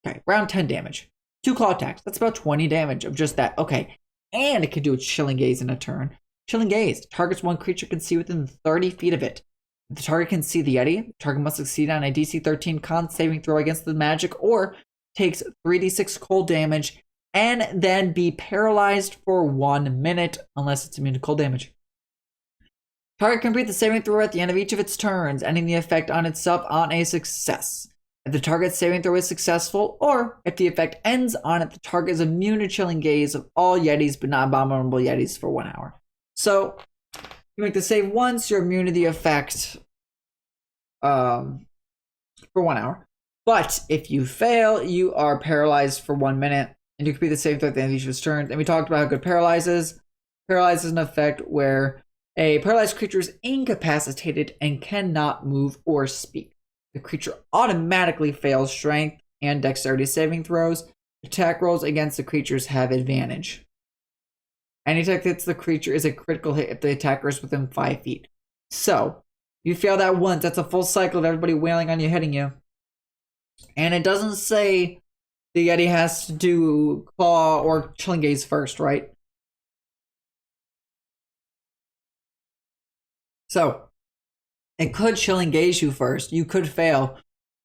Okay, around 10 damage. 2 claw attacks. That's about 20 damage of just that. Okay, and it can do a chilling gaze in a turn. Chilling gaze targets one creature can see within 30 feet of it. If the target can see the Yeti, the target must succeed on a DC 13 con saving throw against the magic or takes 3d6 cold damage and then be paralyzed for 1 minute unless it's immune to cold damage. Target can complete the saving throw at the end of each of its turns, ending the effect on itself on a success. If the target's saving throw is successful, or if the effect ends on it, the target is immune to chilling gaze of all Yetis, but not abominable Yetis for 1 hour. So, you make the save once, you're immune to the effect for 1 hour. But if you fail, you are paralyzed for 1 minute, and you complete the save throw at the end of each of its turns. And we talked about how good Paralyze is. Paralyze is an effect where a paralyzed creature is incapacitated and cannot move or speak. The creature automatically fails strength and dexterity saving throws. Attack rolls against the creatures have advantage. Any attack that hits the creature is a critical hit if the attacker is within 5 feet. So, you fail that once, that's a full cycle of everybody wailing on you, hitting you. And it doesn't say the Yeti has to do claw or chilling gaze first, right? So, it could chilling gaze you first. You could fail.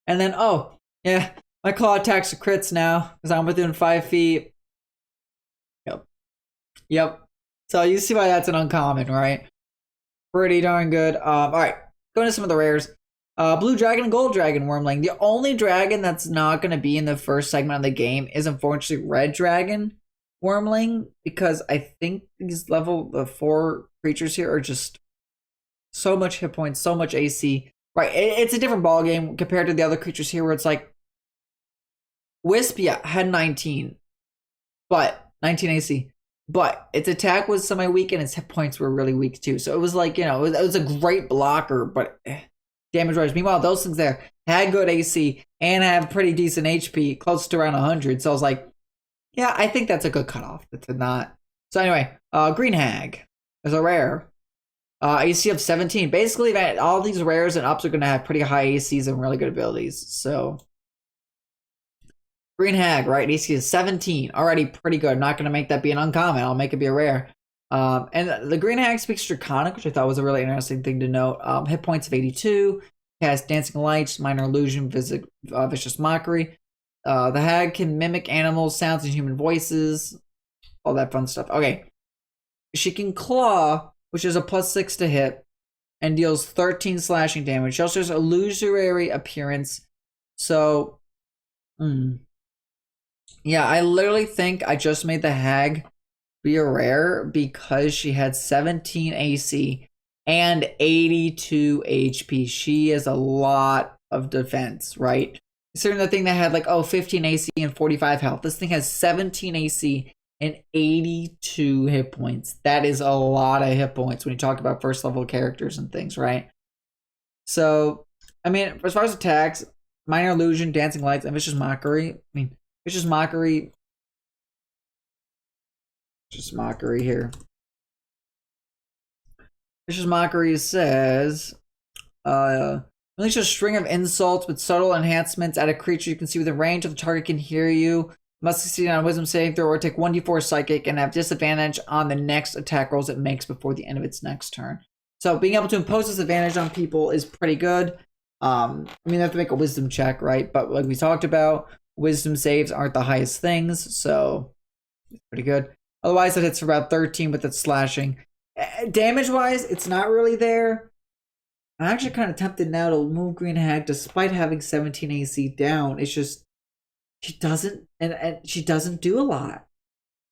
And then, oh, yeah, my claw attacks are crits now because I'm within 5 feet. Yep. So you see why that's an uncommon, right? Pretty darn good. All right, going to some of the rares. Blue Dragon and Gold Dragon Wormling. The only dragon that's not going to be in the first segment of the game is unfortunately Red Dragon Wormling, because I think these level 4 creatures here are just so much hit points, so much AC. Right, it's a different ball game compared to the other creatures here, where it's like Wisp, yeah, had 19, but 19 AC. But its attack was semi-weak and its hit points were really weak too. So it was like, you know, it was a great blocker, but damage-wise. Meanwhile, those things there had good AC and have pretty decent HP, close to around 100. So I was like, yeah, I think that's a good cutoff. To not. So anyway, Green Hag is a rare. AC of 17. Basically, all these rares and ups are going to have pretty high ACs and really good abilities. So Green Hag, right? AC is 17. Already pretty good. I'm not going to make that be an uncommon. I'll make it be a rare. And the Green Hag speaks Draconic, which I thought was a really interesting thing to note. Hit points of 82. Has Dancing Lights, Minor Illusion, Vicious Mockery. The Hag can mimic animals, sounds, and human voices. All that fun stuff. Okay. She can Claw, which is a +6 to hit, and deals 13 slashing damage. She also has Illusory Appearance. So, yeah, I literally think I just made the Hag be a rare because she had 17 AC and 82 HP. She has a lot of defense, right? Considering the thing that had like, 15 AC and 45 health. This thing has 17 AC and 82 hit points. That is a lot of hit points when you talk about first level characters and things, right? So, I mean, as far as attacks, Minor Illusion, Dancing Lights, and Vicious Mockery. I mean, Vicious Mockery Just mockery here. Vicious Mockery says, unleash a string of insults with subtle enhancements at a creature you can see within range of the target can hear you. Must succeed on a wisdom saving throw or take 1d4 psychic and have disadvantage on the next attack rolls it makes before the end of its next turn. So being able to impose disadvantage on people is pretty good. I mean, they have to make a wisdom check, right? But like we talked about, wisdom saves aren't the highest things, so it's pretty good. Otherwise, it hits for about 13 with its slashing. Damage-wise, it's not really there. I'm actually kind of tempted now to move Green Hag despite having 17 AC down. It's just she doesn't and she doesn't do a lot.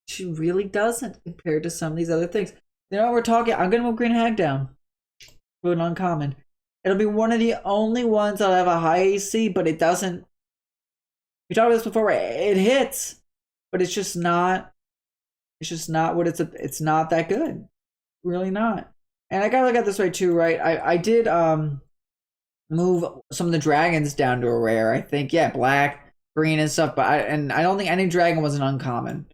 She really doesn't compared to some of these other things. You know what we're talking? I'm gonna move Green Hag down to an uncommon. It'll be one of the only ones that'll have a high AC, but it doesn't. We talked about this before, right? It hits, but it's just not. It's just not what it's not that good. Really not. And I gotta look at this way too, right? I did move some of the dragons down to a rare. I think, yeah, black, green, and stuff. But I don't think any dragon was an uncommon.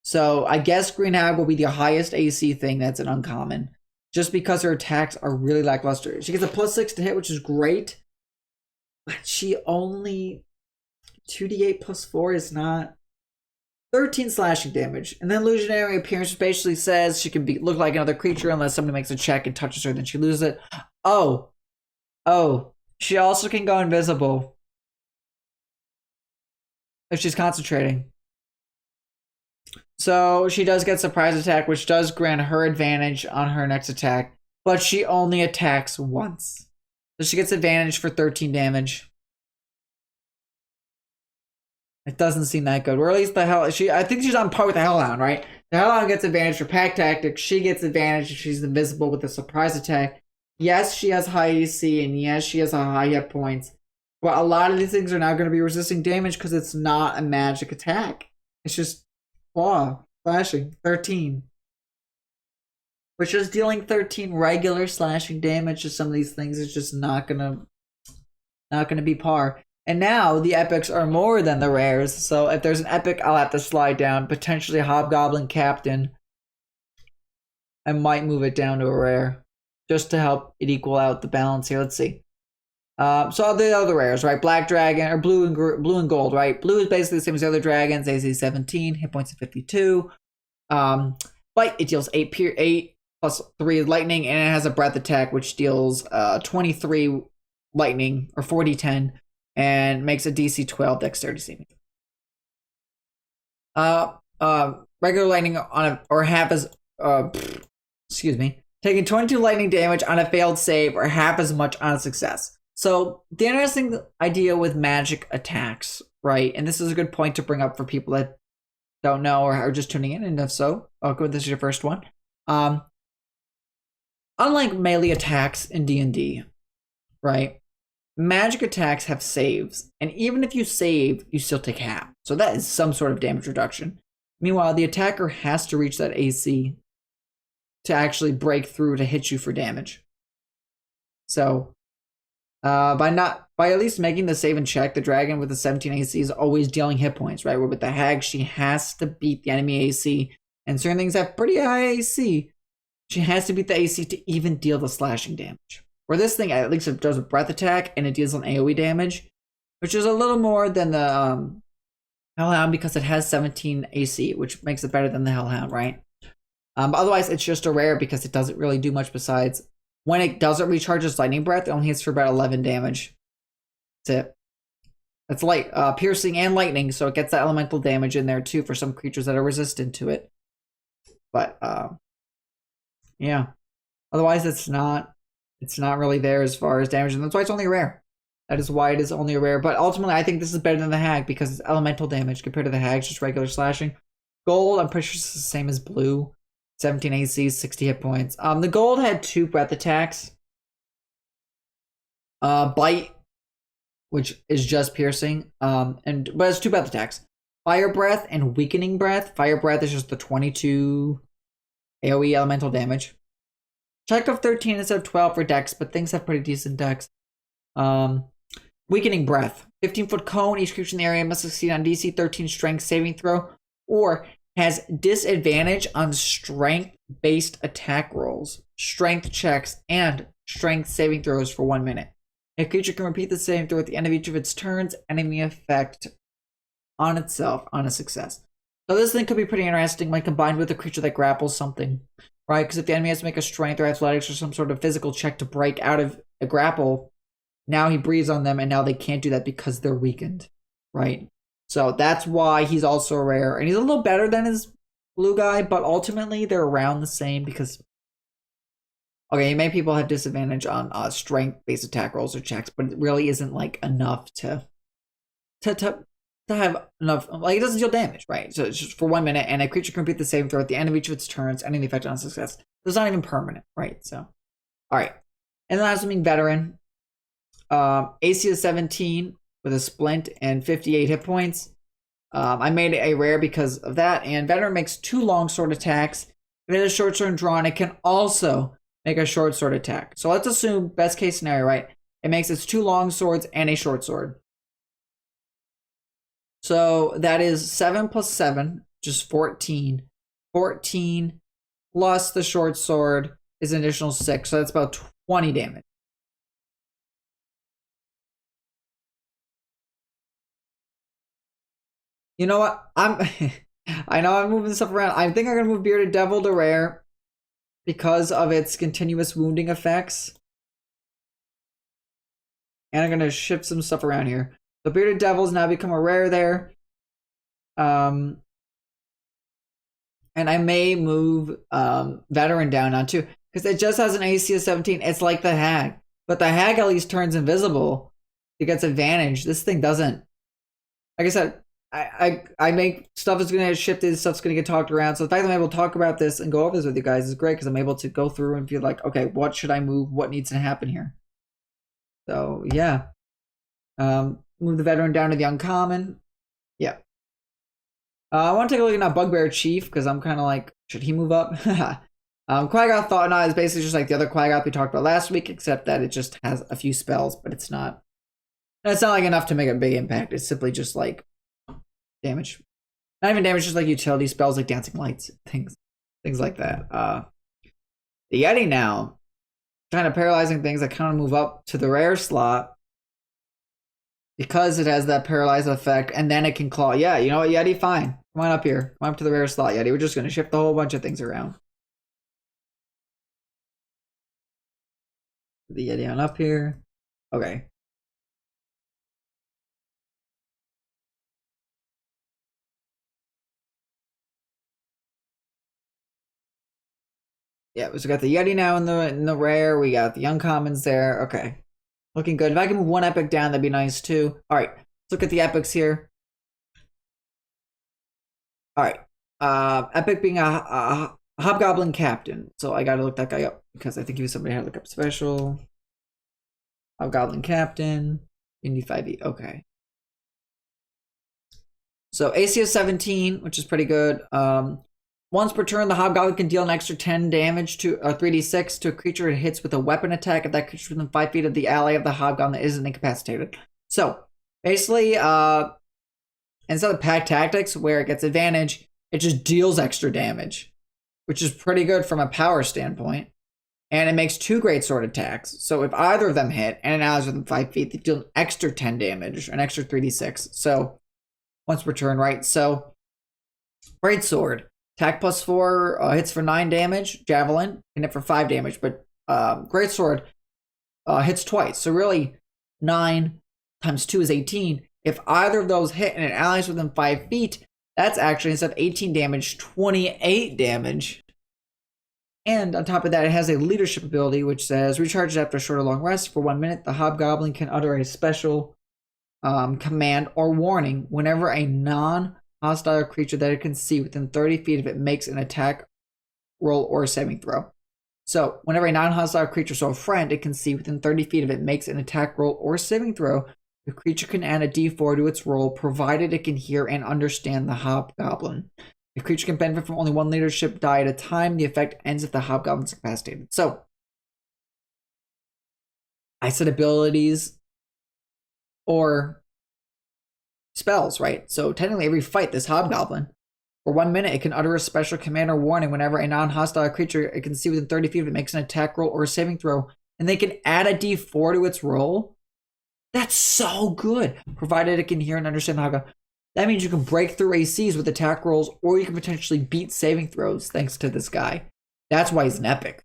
So I guess Green Hag will be the highest AC thing that's an uncommon, just because her attacks are really lackluster. She gets a +6 to hit, which is great, but she only 2d8 +4 is not. 13 slashing damage, and then illusionary appearance basically says she can look like another creature unless somebody makes a check and touches her, then she loses it. Oh, she also can go invisible if she's concentrating. So she does get surprise attack, which does grant her advantage on her next attack, but she only attacks once, so she gets advantage for 13 damage. It doesn't seem that good. Or at least I think she's on par with the Hellhound, right? The Hellhound gets advantage for pack tactics. She gets advantage if she's invisible with a surprise attack. Yes, she has high AC, and yes, she has a high hit points. But a lot of these things are now going to be resisting damage because it's not a magic attack. It's just claw, slashing, 13. But just dealing 13 regular slashing damage to some of these things is just not gonna be par. And now the epics are more than the rares. So if there's an epic, I'll have to slide down. Potentially Hobgoblin Captain. I might move it down to a rare just to help it equal out the balance here. Let's see. So the other rares, right? Black Dragon or blue and gold, right? Blue is basically the same as the other dragons. AC 17, hit points of 52. Bite, it deals 8 plus 3 is lightning, and it has a breath attack which deals 23 lightning or 40-10. And makes a DC 12 dexterity saving. Regular lightning on a or half as taking 22 lightning damage on a failed save or half as much on a success. So the interesting idea with magic attacks, right? And this is a good point to bring up for people that don't know or are just tuning in, and if so, this is your first one. Unlike melee attacks in D&D, right? Magic attacks have saves, and even if you save, you still take half. So that is some sort of damage reduction. Meanwhile, the attacker has to reach that AC to actually break through to hit you for damage. So, by at least making the save and check, the dragon with the 17 AC is always dealing hit points, right? Where with the hag, she has to beat the enemy AC, and certain things have pretty high AC. She has to beat the AC to even deal the slashing damage. Where this thing, at least it does a breath attack, and it deals an AoE damage, which is a little more than the Hellhound because it has 17 AC, which makes it better than the Hellhound, right? But otherwise, it's just a rare because it doesn't really do much besides when it doesn't recharge its lightning breath, it only hits for about 11 damage. That's it. It's light, piercing and lightning, so it gets that elemental damage in there too for some creatures that are resistant to it. But yeah, otherwise it's not really there as far as damage, and that's why it's only a rare. That is why it is only a rare. But ultimately, I think this is better than the hag because it's elemental damage compared to the hag's just regular slashing. Gold, I'm pretty sure it's the same as blue. 17 AC, 60 hit points. The gold had 2 breath attacks. Bite, which is just piercing. But it's 2 breath attacks. Fire breath and weakening breath. Fire breath is just the 22 AoE elemental damage. Check of 13 instead of 12 for dex, but things have pretty decent dex. Weakening breath. 15-foot cone. Each creature in the area must succeed on DC 13 strength saving throw or has disadvantage on strength-based attack rolls, strength checks, and strength saving throws for 1 minute. A creature can repeat the saving throw at the end of each of its turns, ending the effect on itself on a success. So this thing could be pretty interesting when combined with a creature that grapples something, right? Because if the enemy has to make a strength or athletics or some sort of physical check to break out of a grapple, now he breathes on them and now they can't do that because they're weakened, right? So that's why he's also rare. And he's a little better than his blue guy, but ultimately they're around the same because, okay, many people have disadvantage on strength-based attack rolls or checks, but it really isn't like enough to have enough. Like, it doesn't deal damage, right? So it's just for 1 minute, and a creature can repeat the saving throw at the end of each of its turns, ending the effect on success. So it's not even permanent, right? So, all right. And the last one being veteran. AC is 17 with a splint and 58 hit points. I made it a rare because of that, and veteran makes 2 longsword attacks. If it has a short sword drawn, it can also make a short sword attack. So let's assume best case scenario, right? It makes its 2 long swords and a short sword. So that is 7 plus 7, which is 14. 14 plus the short sword is an additional 6, so that's about 20 damage. You know what? I know I'm moving stuff around. I think I'm gonna move Bearded Devil to rare because of its continuous wounding effects. And I'm gonna shift some stuff around here. The Bearded Devil's now become a rare there. And I may move Veteran down now too, because it just has an AC of 17. It's like the Hag, but the Hag at least turns invisible. It gets advantage. This thing doesn't. Like I said, I make stuff that's gonna get shifted, stuff's gonna get talked around. So the fact that I'm able to talk about this and go over this with you guys is great because I'm able to go through and feel like, okay, what should I move? What needs to happen here? So yeah. Move the Veteran down to the uncommon. Yeah. I want to take a look at now Bugbear Chief because I'm kind of like, should he move up? Quaggoth Thought-Knot is basically just like the other Quaggoth we talked about last week, except that it just has a few spells, but it's not like enough to make a big impact. It's simply just like damage. Not even damage, just like utility spells like Dancing Lights, things like that. The Yeti now, kind of paralyzing things that kind of move up to the rare slot because it has that paralyze effect, and then it can claw. Yeah, you know what, Yeti, fine. Come on up here. Come up to the rare slot, Yeti. We're just going to shift a whole bunch of things around. The Yeti on up here. Okay. Yeah, so we got the Yeti now in the rare. We got the uncommons there. Okay. Looking good. If I can move one epic down, that'd be nice too. All right. Let's look at the epics here. All right. Epic being a Hobgoblin Captain. So I gotta look that guy up because I think he was somebody I had to look up special. Hobgoblin Captain. Indy 5e. Okay. So AC of 17, which is pretty good. Once per turn, the Hobgoblin can deal an extra 10 damage to 3d6 to a creature it hits with a weapon attack if that creature within 5 feet of the ally of the Hobgoblin that isn't incapacitated. So basically, instead of Pack Tactics where it gets advantage, it just deals extra damage, which is pretty good from a power standpoint. And it makes 2 greatsword attacks. So if either of them hit and an ally's within 5 feet, they deal an extra 10 damage, an extra 3d6. So once per turn, right? So greatsword. Attack plus 4 hits for 9 damage. Javelin can hit for 5 damage, but Greatsword hits twice. So really, 9 times 2 is 18. If either of those hit and an ally's within 5 feet, that's actually, instead of 18 damage, 28 damage. And on top of that, it has a leadership ability, which says, recharges after a short or long rest for 1 minute. The Hobgoblin can utter a special command or warning whenever a non-hostile creature that it can see within 30 feet of it makes an attack roll or saving throw. So whenever a non-hostile creature, so a friend, it can see within 30 feet of it makes an attack roll or saving throw, the creature can add a d4 to its roll, provided it can hear and understand the Hobgoblin. The creature can benefit from only 1 leadership die at a time. The effect ends if the Hobgoblin is incapacitated. So I said abilities or spells, right? So technically every fight, this Hobgoblin For 1 minute, it can utter a special command or warning whenever a non-hostile creature it can see within 30 feet of it makes an attack roll or a saving throw, and they can add a d4 to its roll. That's so good, provided it can hear and understand the Haga. That means you can break through ACs with attack rolls, or you can potentially beat saving throws thanks to this guy. That's why he's an epic,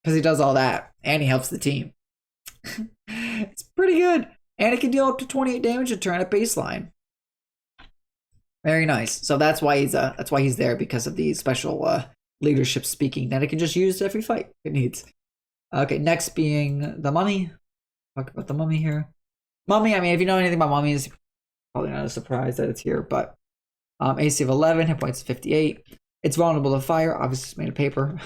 because he does all that, and he helps the team. It's pretty good, and it can deal up to 28 damage a turn at baseline. Very nice. So that's why he's there, because of the special leadership speaking that it can just use every fight it needs. Okay, next being the mummy. Talk about the mummy here. Mummy, I mean, if you know anything about mummies, probably not a surprise that it's here, but AC of 11, hit points 58. It's vulnerable to fire, obviously it's made of paper,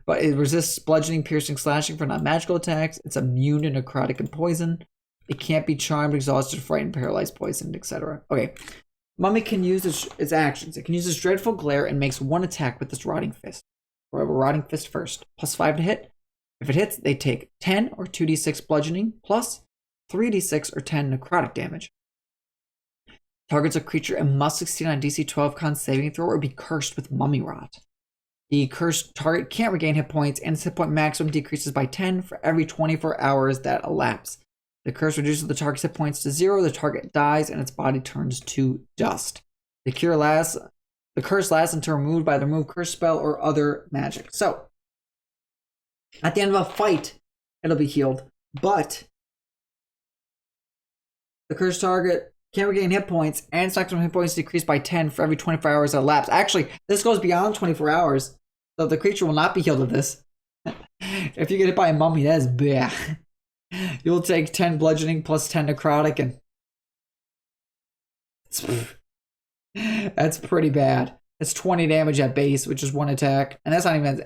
but it resists bludgeoning, piercing, slashing for non-magical attacks. It's immune to necrotic and poison. It can't be charmed, exhausted, frightened, paralyzed, poisoned, etc. Okay, Mummy can use its actions. It can use its dreadful glare and makes one attack with its rotting fist. We'll have a rotting fist first. +5 to hit. If it hits, they take 10 or 2d6 bludgeoning, plus 3d6 or 10 necrotic damage. Targets a creature and must succeed on DC 12 con saving throw or be cursed with mummy rot. The cursed target can't regain hit points, and its hit point maximum decreases by 10 for every 24 hours that elapse. The curse reduces the target's hit points to 0, the target dies, and its body turns to dust. The curse lasts until removed by the remove curse spell or other magic. So, at the end of a fight, it'll be healed, but the cursed target can't regain hit points, and its maximum hit points decrease by 10 for every 24 hours that elapse. Actually, this goes beyond 24 hours, so the creature will not be healed of this. If you get hit by a mummy, that is bad. You'll take 10 bludgeoning plus 10 necrotic, and that's pretty bad. It's 20 damage at base, which is one attack, and that's not even.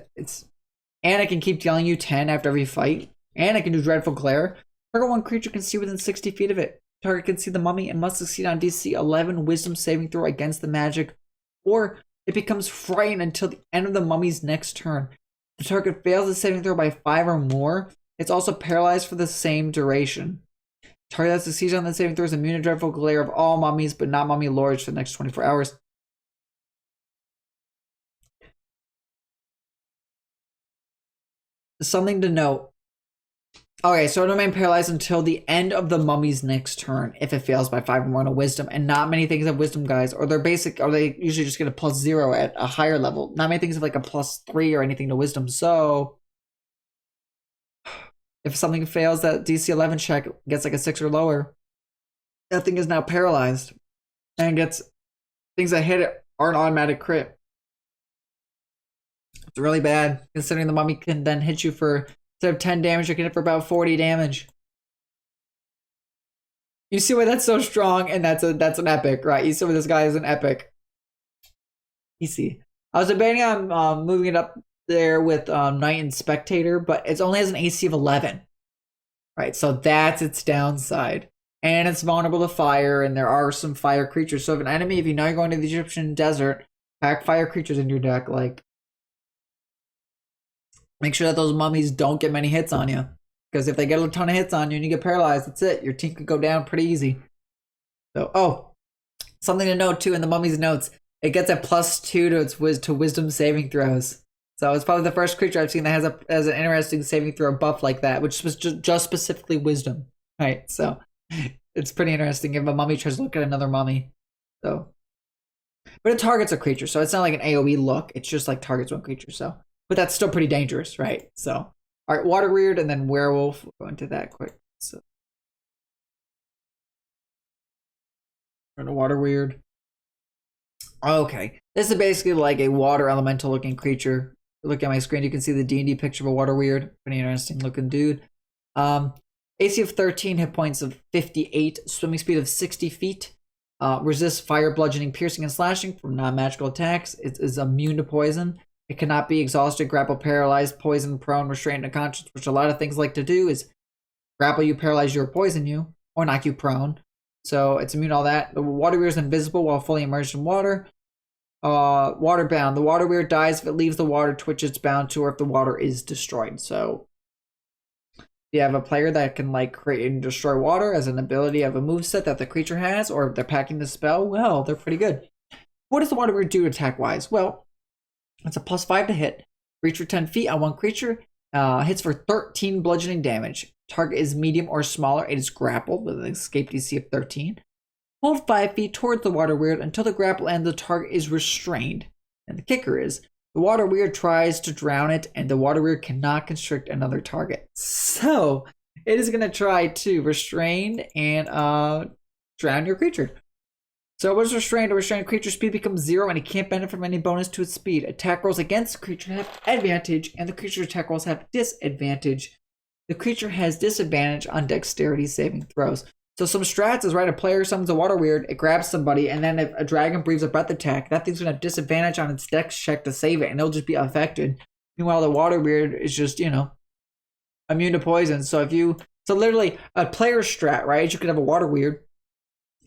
And it can keep dealing you 10 after every fight, and it can do dreadful glare. Target one creature can see within 60 feet of it. Target can see the mummy and must succeed on DC 11 Wisdom saving throw against the magic, or it becomes frightened until the end of the mummy's next turn. The target fails the saving throw by 5 or more. It's also paralyzed for the same duration. Target that succeeds on the saving throw is immune to dreadful glare of all mummies, but not mummy lords for the next 24 hours. Something to note. Okay, so it'll remain paralyzed until the end of the mummy's next turn if it fails by 5 or more on a wisdom, and not many things have wisdom, guys, or they usually just get a +0 at a higher level. Not many things have like a +3 or anything to wisdom, so if something fails that DC 11 check, gets like a 6 or lower, that thing is now paralyzed, and gets things that hit it are an automatic crit. It's really bad, considering the mummy can then hit you for, instead of 10 damage, you can hit for about 40 damage. You see why that's so strong, and that's an epic, right? You see why this guy is an epic. You see. I was debating on moving it up there with Knight and Spectator, but it only has an AC of 11. Right, so that's its downside. And it's vulnerable to fire, and there are some fire creatures. So if an enemy, if you know you're going to the Egyptian desert, pack fire creatures in your deck, like, make sure that those mummies don't get many hits on you. Because if they get a ton of hits on you and you get paralyzed, that's it. Your team could go down pretty easy. So, something to note too in the mummy's notes. It gets a +2 to its wisdom saving throws. So it's probably the first creature I've seen that has an interesting saving throw buff like that, which was just specifically wisdom. Right, so it's pretty interesting if a mummy tries to look at another mummy. So, but it targets a creature, so it's not like an AoE look. It's just like targets one creature. So, but that's still pretty dangerous, right? So, all right, Water Weird and then Werewolf. We'll go into that quick. So, we're going Water Weird. Okay, this is basically like a water elemental looking creature. Look at my screen, you can see the D&D picture of a Water Weird. Pretty interesting looking dude. AC of 13, hit points of 58, swimming speed of 60 feet. Resists fire, bludgeoning, piercing, and slashing from non-magical attacks. It is immune to poison. It cannot be exhausted, grappled, paralyzed, poisoned, prone, restrained, and unconscious, which a lot of things like to do is grapple you, paralyze you, or poison you, or knock you prone. So it's immune to all that. The Water Weird is invisible while fully immersed in water. Water bound. The Water Weird dies if it leaves the water to which it's bound to, or if the water is destroyed. So you have a player that can like create and destroy water as an ability of a moveset that the creature has, or if they're packing the spell, well, they're pretty good. What does the water weird do attack wise? Well, it's a +5 to hit. Reach for 10 feet on one creature. Hits for 13 bludgeoning damage. Target is medium or smaller. It is grappled with an escape DC of 13. Hold 5 feet towards the water weird until the grapple ends. The target is restrained. And the kicker is, the water weird tries to drown it, and the water weird cannot constrict another target. So, it is going to try to restrain and drown your creature. So it was restrained. A restrained creature's speed becomes 0, and it can't benefit from any bonus to its speed. Attack rolls against the creature have advantage, and the creature's attack rolls have disadvantage. The creature has disadvantage on dexterity saving throws. So some strats is, right, a player summons a water weird, it grabs somebody, and then if a dragon breathes a breath attack, that thing's going to have disadvantage on its dex check to save it, and it'll just be affected. Meanwhile, the water weird is just, immune to poison. So literally, a player strat, right, you could have a water weird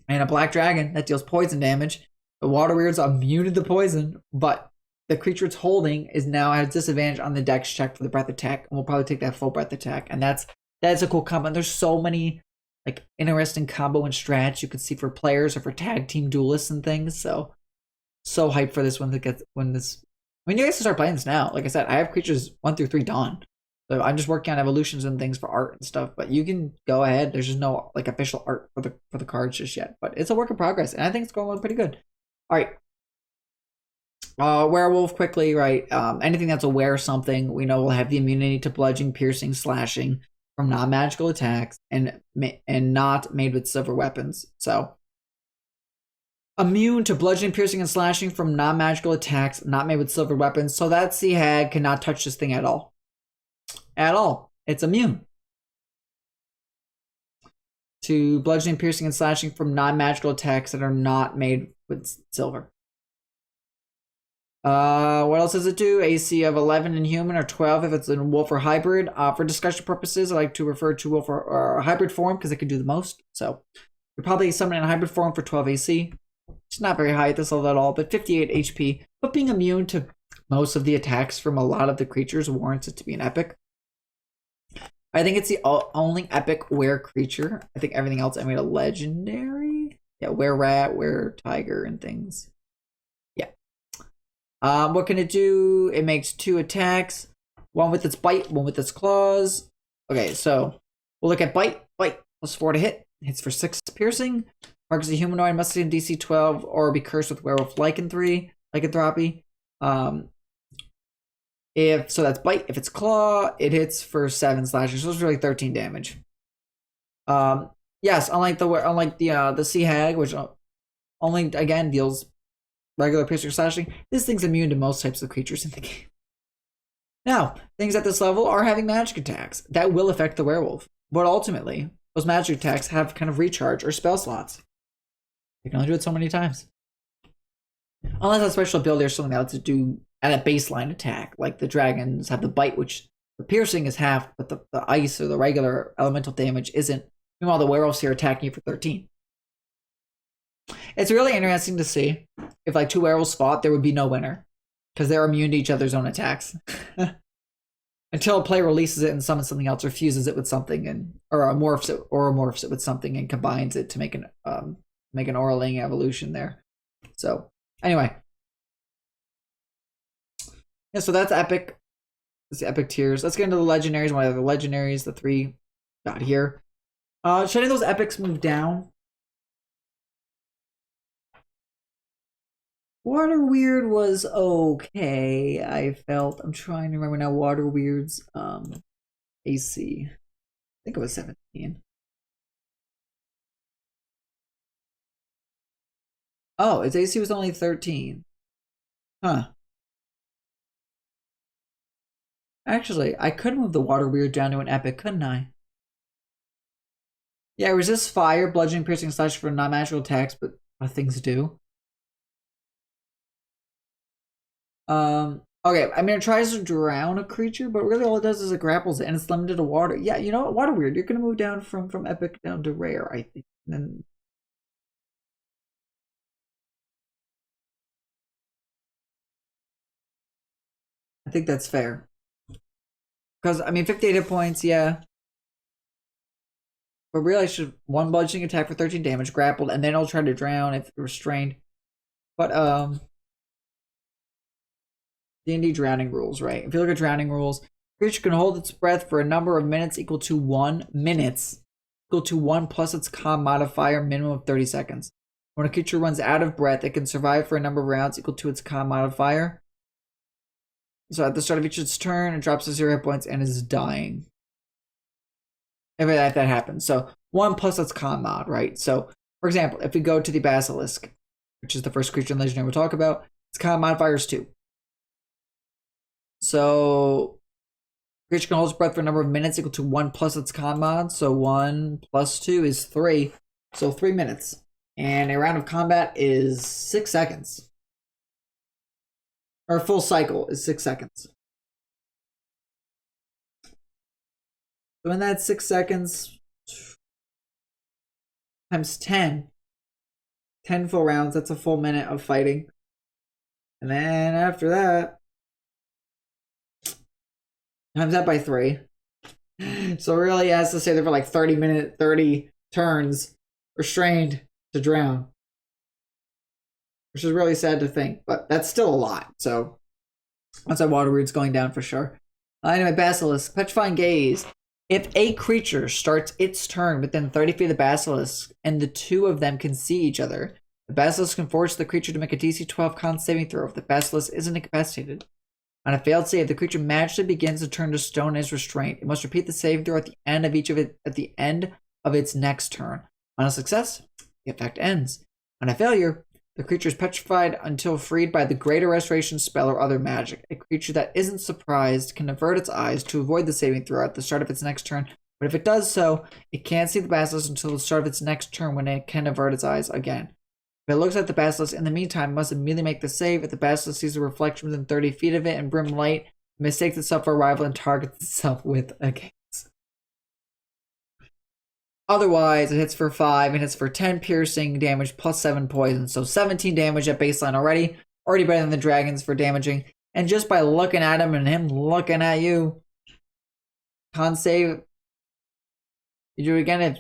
and a black dragon that deals poison damage. The water weird's immune to the poison, but the creature it's holding is now has disadvantage on the dex check for the breath attack, and we'll probably take that full breath attack. And that's a cool combo. And there's so many interesting combo and strats you could see for players or for tag team duelists and things. So hyped for this one you guys can start playing this now. Like I said, I have creatures 1 through 3 done. So I'm just working on evolutions and things for art and stuff, but you can go ahead. There's just no official art for the cards just yet, but it's a work in progress, and I think it's going pretty good. All right, werewolf quickly, right? Anything that's aware of something, we know will have the immunity to bludgeoning, piercing, slashing from non-magical attacks, and not made with silver weapons. So immune to bludgeoning, piercing, and slashing from non-magical attacks, not made with silver weapons. So that sea hag cannot touch this thing at all. At all. It's immune to bludgeoning, piercing, and slashing from non-magical attacks that are not made with silver. What else does it do? AC of 11 in human or 12 if it's in wolf or hybrid. For discussion purposes, I like to refer to wolf or hybrid form because it can do the most. So you're probably summoning a hybrid form for 12 AC. It's not very high at this level at all, but 58 HP. But being immune to most of the attacks from a lot of the creatures warrants it to be an epic. I think it's the only epic were creature. I think everything else I made a legendary. Yeah, were rat, were tiger, and things. Yeah. What can it do? It makes 2 attacks. One with its bite, one with its claws. Okay, so we'll look at bite. Bite +4 to hit. Hits for 6 piercing. Targets a humanoid, must be in DC 12 or be cursed with werewolf lycanthropy. So that's bite. If it's claw, it hits for 7 slashing. So it's really 13 damage. Yes, unlike the sea hag, which only again deals regular piercing slashing, this thing's immune to most types of creatures in the game. Now, things at this level are having magic attacks that will affect the werewolf, but ultimately those magic attacks have kind of recharge or spell slots. You can only do it so many times, unless a special ability or something else to do at a baseline attack, like the dragons have the bite, which the piercing is half, but the ice or the regular elemental damage isn't. Meanwhile, the werewolves here attacking you for 13. It's really interesting to see if 2 werewolves fought, there would be no winner because they're immune to each other's own attacks until a player releases it and summons something else or fuses it with something or morphs it with something and combines it to make an Oraling evolution there. So anyway. Yeah, so that's epic. That's the epic tiers. Let's get into the legendaries. What are the legendaries? The 3 got here. Should any of those epics move down? Water Weird was okay, I felt. I'm trying to remember now. Water Weird's AC. I think it was 17. Oh, its AC was only 13. Huh. Actually, I could move the Water Weird down to an epic, couldn't I? Yeah, resist fire, bludgeoning, piercing, slash for non-magical attacks, but things do. Okay, I mean, it tries to drown a creature, but really all it does is it grapples it, and it's limited to water. Yeah, you know what? Water Weird, you're gonna move down from epic down to rare, I think. And then I think that's fair. Because, I mean, 58 hit points, yeah. But really, I should 1 bludgeoning attack for 13 damage, grappled, and then I'll try to drown if restrained. But D&D drowning rules, right? If you look at drowning rules, creature can hold its breath for a number of minutes equal to 1 plus its con modifier, minimum of 30 seconds. When a creature runs out of breath, it can survive for a number of rounds equal to its con modifier. So at the start of each its turn, it drops to 0 hit points and is dying. If that happens. So 1 plus its con mod, right? So, for example, if we go to the Basilisk, which is the first creature in Legendary we'll talk about, its con modifier is 2. So, creature can hold its breath for a number of minutes equal to 1 plus its con mod. So 1 plus 2 is 3. So 3 minutes. And a round of combat is 6 seconds. Or a full cycle is 6 seconds. So in that 6 seconds, times 10. 10 full rounds, that's a full minute of fighting. And then after that, times that by 3. So really it has to stay there for like 30 turns restrained to drown. Which is really sad to think, but that's still a lot. So once that water root's going down for sure. Anyway, Basilisk, Petrifying Gaze. If a creature starts its turn within 30 feet of the Basilisk and the two of them can see each other, the Basilisk can force the creature to make a DC 12 con saving throw if the Basilisk isn't incapacitated. On a failed save, the creature magically begins to turn to stone and is restrained. It must repeat the saving throw at the end of its next turn. On a success, the effect ends. On a failure, the creature is petrified until freed by the Greater Restoration spell or other magic. A creature that isn't surprised can avert its eyes to avoid the saving throw at the start of its next turn, but if it does so, it can't see the Basilisk until the start of its next turn when it can avert its eyes again. If it looks at the Basilisk in the meantime, it must immediately make the save. If the Basilisk sees a reflection within 30 feet of it and brim light, it mistakes itself for a rival and targets itself with a gaze. Otherwise, it hits for 5 and hits for 10 piercing damage plus 7 poison. So 17 damage at baseline already. Already better than the dragons for damaging. And just by looking at him and him looking at you, con save. You do it again.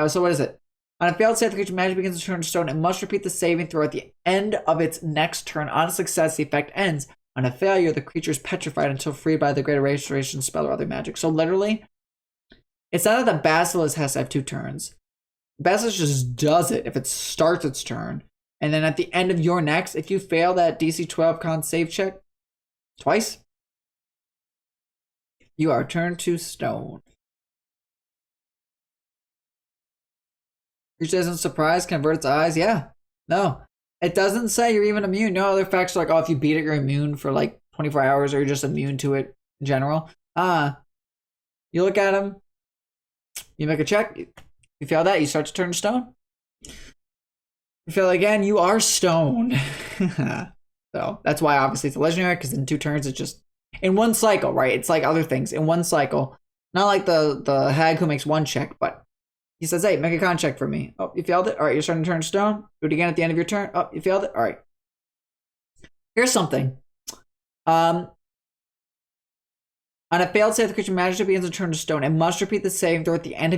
So what is it? On a failed save, the creature magically begins to turn to stone and must repeat the saving throw at the end of its next turn. On a success, the effect ends. On a failure, the creature is petrified until freed by the Greater Restoration spell or other magic. So literally, it's not that the Basilisk has to have 2 turns. The Basilisk just does it if it starts its turn. And then at the end of your next, if you fail that DC 12 con save check twice, you are turned to stone. Creature isn't surprised, can avert its eyes. Yeah. No. It doesn't say you're even immune. No other facts are like, oh, if you beat it, you're immune for like 24 hours or you're just immune to it in general. You look at him. You make a check. You fail that, you start to turn to stone. You fail again, you are stone. So that's why obviously it's a legendary, because in 2 turns it's just in one cycle, right? It's like other things in one cycle. Not like the hag who makes 1 check, but he says, hey, make a con check for me. Oh, you failed it? All right, you're starting to turn to stone. Do it again at the end of your turn. Oh, you failed it? All right. Here's something. On a failed save, the creature magically begins to turn to stone and must repeat the saving throw at the end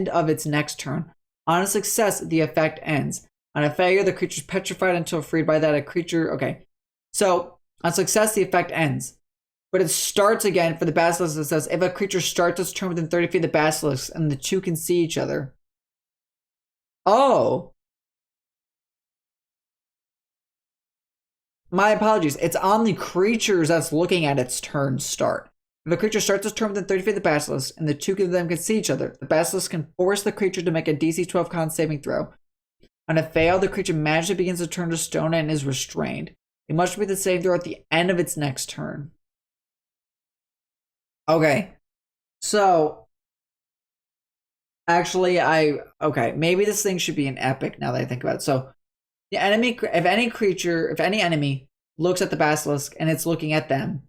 of its next turn. On a success, the effect ends. On a failure, the creature is petrified until freed by that. Okay. So on success, the effect ends. But it starts again for the Basilisk. It says, if a creature starts its turn within 30 feet of the Basilisk and the two can see each other. Oh. My apologies. It's on the creatures that's looking at its turn start. If a creature starts its turn within 30 feet of the Basilisk and the two of them can see each other, the Basilisk can force the creature to make a DC 12 con saving throw. On a fail, the creature magically begins to turn to stone and is restrained. It must repeat the saving throw at the end of its next turn. Okay. So, actually, maybe this thing should be an epic now that I think about it. So, the enemy, if any enemy looks at the Basilisk and it's looking at them,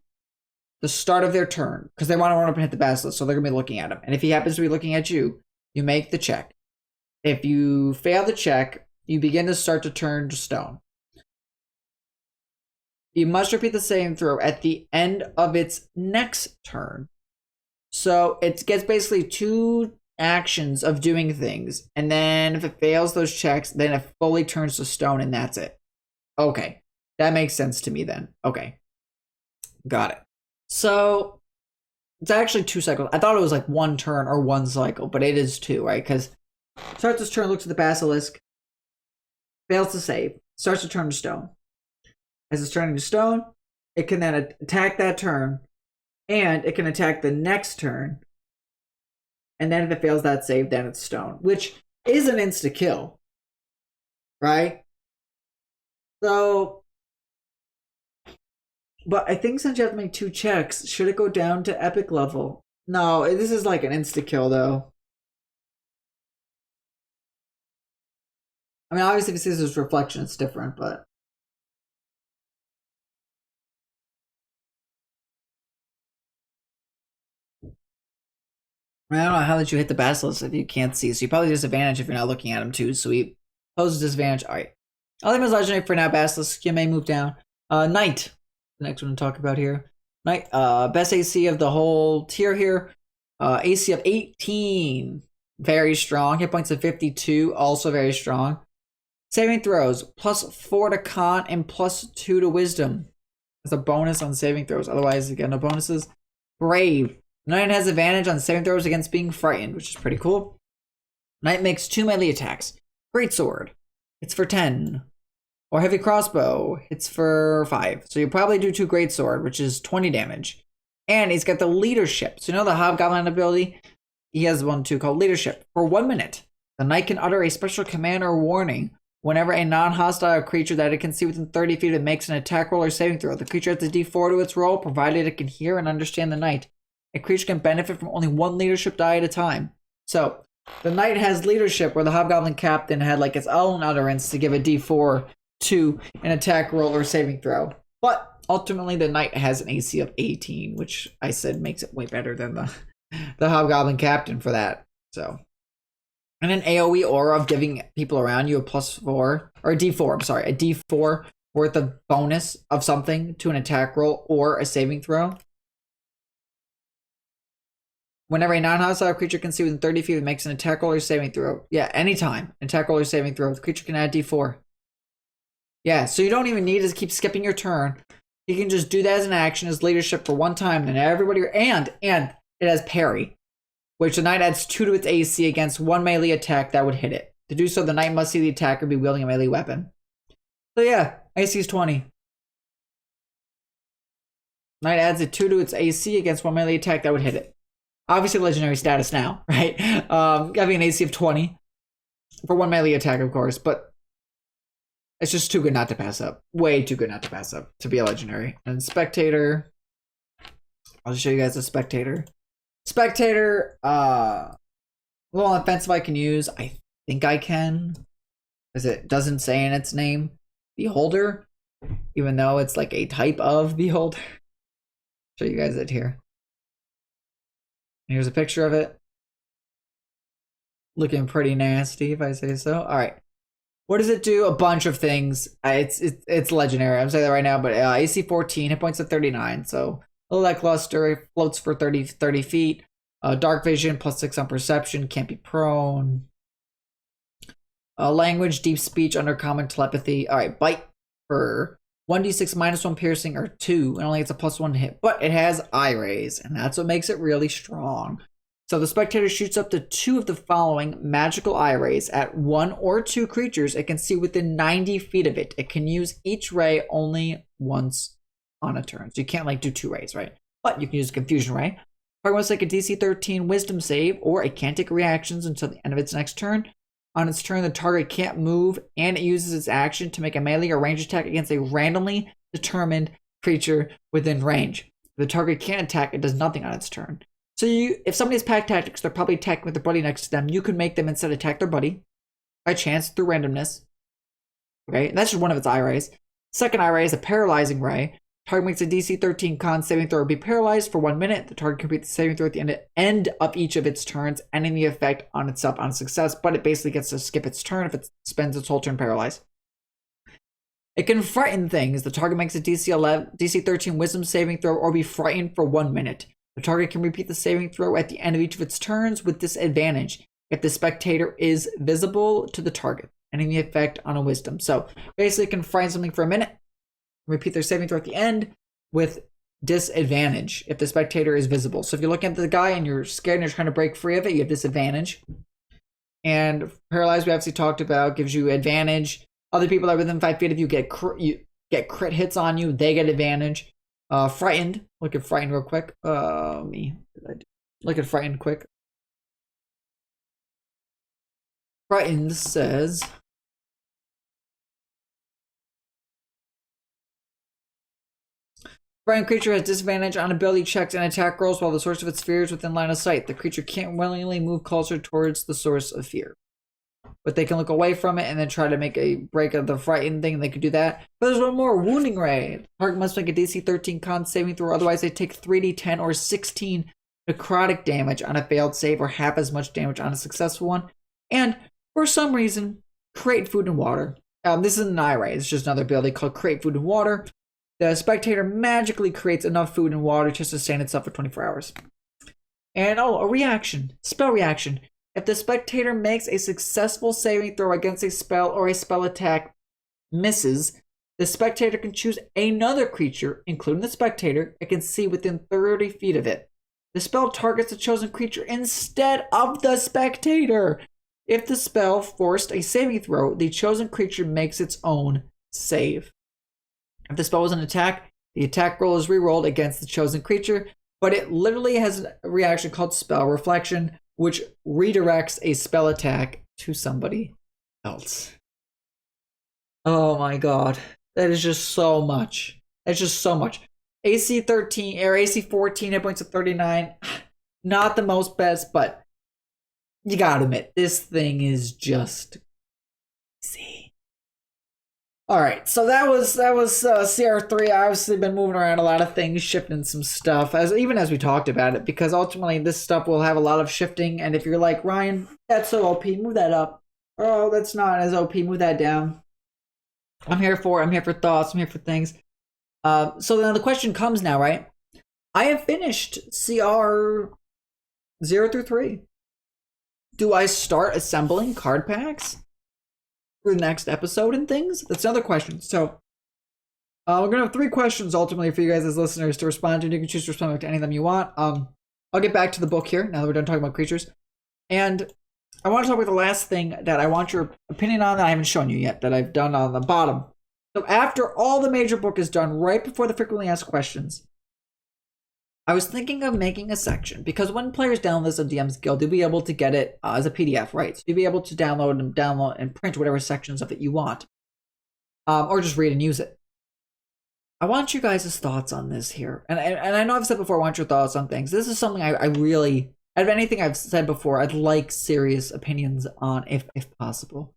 the start of their turn, because they want to run up and hit the Basilisk, so they're going to be looking at him. And if he happens to be looking at you, you make the check. If you fail the check, you begin to start to turn to stone. You must repeat the saving throw at the end of its next turn. So it gets basically 2 actions of doing things, and then if it fails those checks, then it fully turns to stone, and that's it. Okay, that makes sense to me then. Okay, got it. So it's actually 2 cycles. I thought it was like 1 turn or 1 cycle, but it is 2, right? Because starts its turn, looks at the basilisk, fails to save, starts to turn to stone. As it's turning to stone, it can then attack that turn, and it can attack the next turn. And then if it fails that save, then it's stone, which is an insta-kill, right? So, but I think since you have to make 2 checks, should it go down to epic level? No, this is like an insta-kill, though. I mean, obviously, if it sees this reflection, it's different, but... I don't know how did you hit the basilisk if you can't see. So you probably disadvantage if you're not looking at him too. So he poses disadvantage. All right. I'll leave him as legendary for now. Basilisk, you may move down. Knight, the next one to talk about here. Knight, best AC of the whole tier here. AC of 18, very strong. Hit points of 52, also very strong. Saving throws, +4 to con and +2 to wisdom. As a bonus on saving throws. Otherwise, you get no bonuses. Brave. Knight has advantage on saving throws against being frightened, which is pretty cool. Knight makes 2 melee attacks. Greatsword, it's for 10. Or heavy crossbow, it's for 5. So you probably do 2 greatsword, which is 20 damage. And he's got the leadership. So you know the hobgoblin ability? He has one too called leadership. For 1 minute, the knight can utter a special command or warning whenever a non-hostile creature that it can see within 30 feet of it makes an attack roll or saving throw. The creature has a d4 to its roll, provided it can hear and understand the knight. A creature can benefit from only 1 leadership die at a time. So, the knight has leadership where the hobgoblin captain had like its own utterance to give a d4 to an attack roll or saving throw. But ultimately the knight has an AC of 18, which I said makes it way better than the hobgoblin captain for that. So, and an AoE aura of giving people around you a +4, or a d4, I'm sorry, a d4 worth of bonus of something to an attack roll or a saving throw. Whenever a non-hostile creature can see within 30 feet, it makes an attack roll or saving throw. Yeah, anytime. Attack roll or saving throw. The creature can add d4. Yeah, so you don't even need to keep skipping your turn. You can just do that as an action, as leadership for 1 time, and everybody... And it has parry, which the knight adds 2 to its AC against 1 melee attack that would hit it. To do so, the knight must see the attacker be wielding a melee weapon. So yeah, AC is 20. Knight adds a 2 to its AC against 1 melee attack that would hit it. Obviously legendary status now, right? Having an AC of 20 for 1 melee attack, of course, but it's just too good not to pass up. Way too good not to pass up to be a legendary. And spectator, I'll show you guys a spectator. Spectator, a little offensive I can use. I think I can, because it doesn't say in its name beholder, even though it's like a type of beholder. Show you guys it here. Here's a picture of it. Looking pretty nasty, if I say so. All right. What does it do? A bunch of things. It's legendary. I'm saying that right now, but AC 14, hit points of 39. So a little lackluster. It floats for 30 feet. Dark vision, +6 on perception. Can't be prone. Language, deep speech, undercommon, telepathy. All right. Bite for 1d6 -1 piercing or 2, and only it's a +1 hit, but it has eye rays, and that's what makes it really strong. So the spectator shoots up to 2 of the following magical eye rays at 1 or 2 creatures it can see within 90 feet of it. It can use each ray only once on a turn, so you can't like do 2 rays, right? But you can use a confusion ray. Target must take a DC 13 wisdom save, or it can't take reactions until the end of its next turn. On its turn, the target can't move, and it uses its action to make a melee or range attack against a randomly determined creature within range. If the target can't attack, it does nothing on its turn. So if somebody has pack tactics, they're probably attacking with their buddy next to them. You could make them instead attack their buddy by chance through randomness. Okay, and that's just one of its eye rays. Second eye ray is a paralyzing ray. Target makes a DC 13 con saving throw or be paralyzed for 1 minute. The target completes the saving throw at the end of each of its turns, ending the effect on itself on success, but it basically gets to skip its turn if it spends its whole turn paralyzed. It can frighten things. The target makes a DC 13 wisdom saving throw or be frightened for 1 minute. The target can repeat the saving throw at the end of each of its turns with disadvantage if the spectator is visible to the target, ending the effect on a wisdom. So basically, can frighten something for a minute, repeat their saving throw at the end with disadvantage if the spectator is visible. So if you're looking at the guy and you're scared and you're trying to break free of it, you have disadvantage. And paralyzed, we obviously talked about, gives you advantage. Other people that are within 5 feet of you get crit hits on you, they get advantage. Frightened, look at frightened real quick. Look at frightened quick. Frightened says, frightened creature has disadvantage on ability checks and attack rolls while the source of its fear is within line of sight. The creature can't willingly move closer towards the source of fear, but they can look away from it and then try to make a break of the frightened thing. They could do that. But there's one more, wounding ray. The target must make a DC 13 con saving throw, otherwise they take 3d10 or 16 necrotic damage on a failed save, or half as much damage on a successful one. And for some reason, create food and water. This isn't an eye-ray, it's just another ability called create food and water. The spectator magically creates enough food and water to sustain itself for 24 hours. And a reaction, spell reaction. If the spectator makes a successful saving throw against a spell or a spell attack misses, the spectator can choose another creature, including the spectator, it can see within 30 feet of it. The spell targets the chosen creature instead of the spectator. If the spell forced a saving throw, the chosen creature makes its own save. If the spell was an attack, the attack roll is rerolled against the chosen creature, but it literally has a reaction called Spell Reflection, which redirects a spell attack to somebody else. Oh my god. That is just so much. That's just so much. AC 13 or AC 14 hit points of 39. Not the most best, but you gotta admit, this thing is just see. Alright, so that was CR3. I've obviously been moving around a lot of things, shifting some stuff, even as we talked about it, because ultimately this stuff will have a lot of shifting, and if you're like, Ryan, that's so OP, move that up. Oh, that's not as OP, move that down. I'm here for thoughts, I'm here for things. So now the question comes now, right? I have finished CR 0 through 3. Do I start assembling card packs for the next episode and things? That's another question. So we're gonna have 3 questions ultimately for you guys as listeners to respond to. You can choose to respond to any of them you want. I'll get back to the book here now that we're done talking about creatures, and I want to talk about the last thing that I want your opinion on that I haven't shown you yet, that I've done on the bottom. So after all the major book is done, right before the frequently asked questions, I was thinking of making a section, because when players download this on DM's Guild, you'll be able to get it as a PDF, right? So you'll be able to download and print whatever sections of it you want, or just read and use it. I want you guys' thoughts on this here, and I know I've said before, I want your thoughts on things. This is something I really, out of anything I've said before, I'd like serious opinions on, if possible.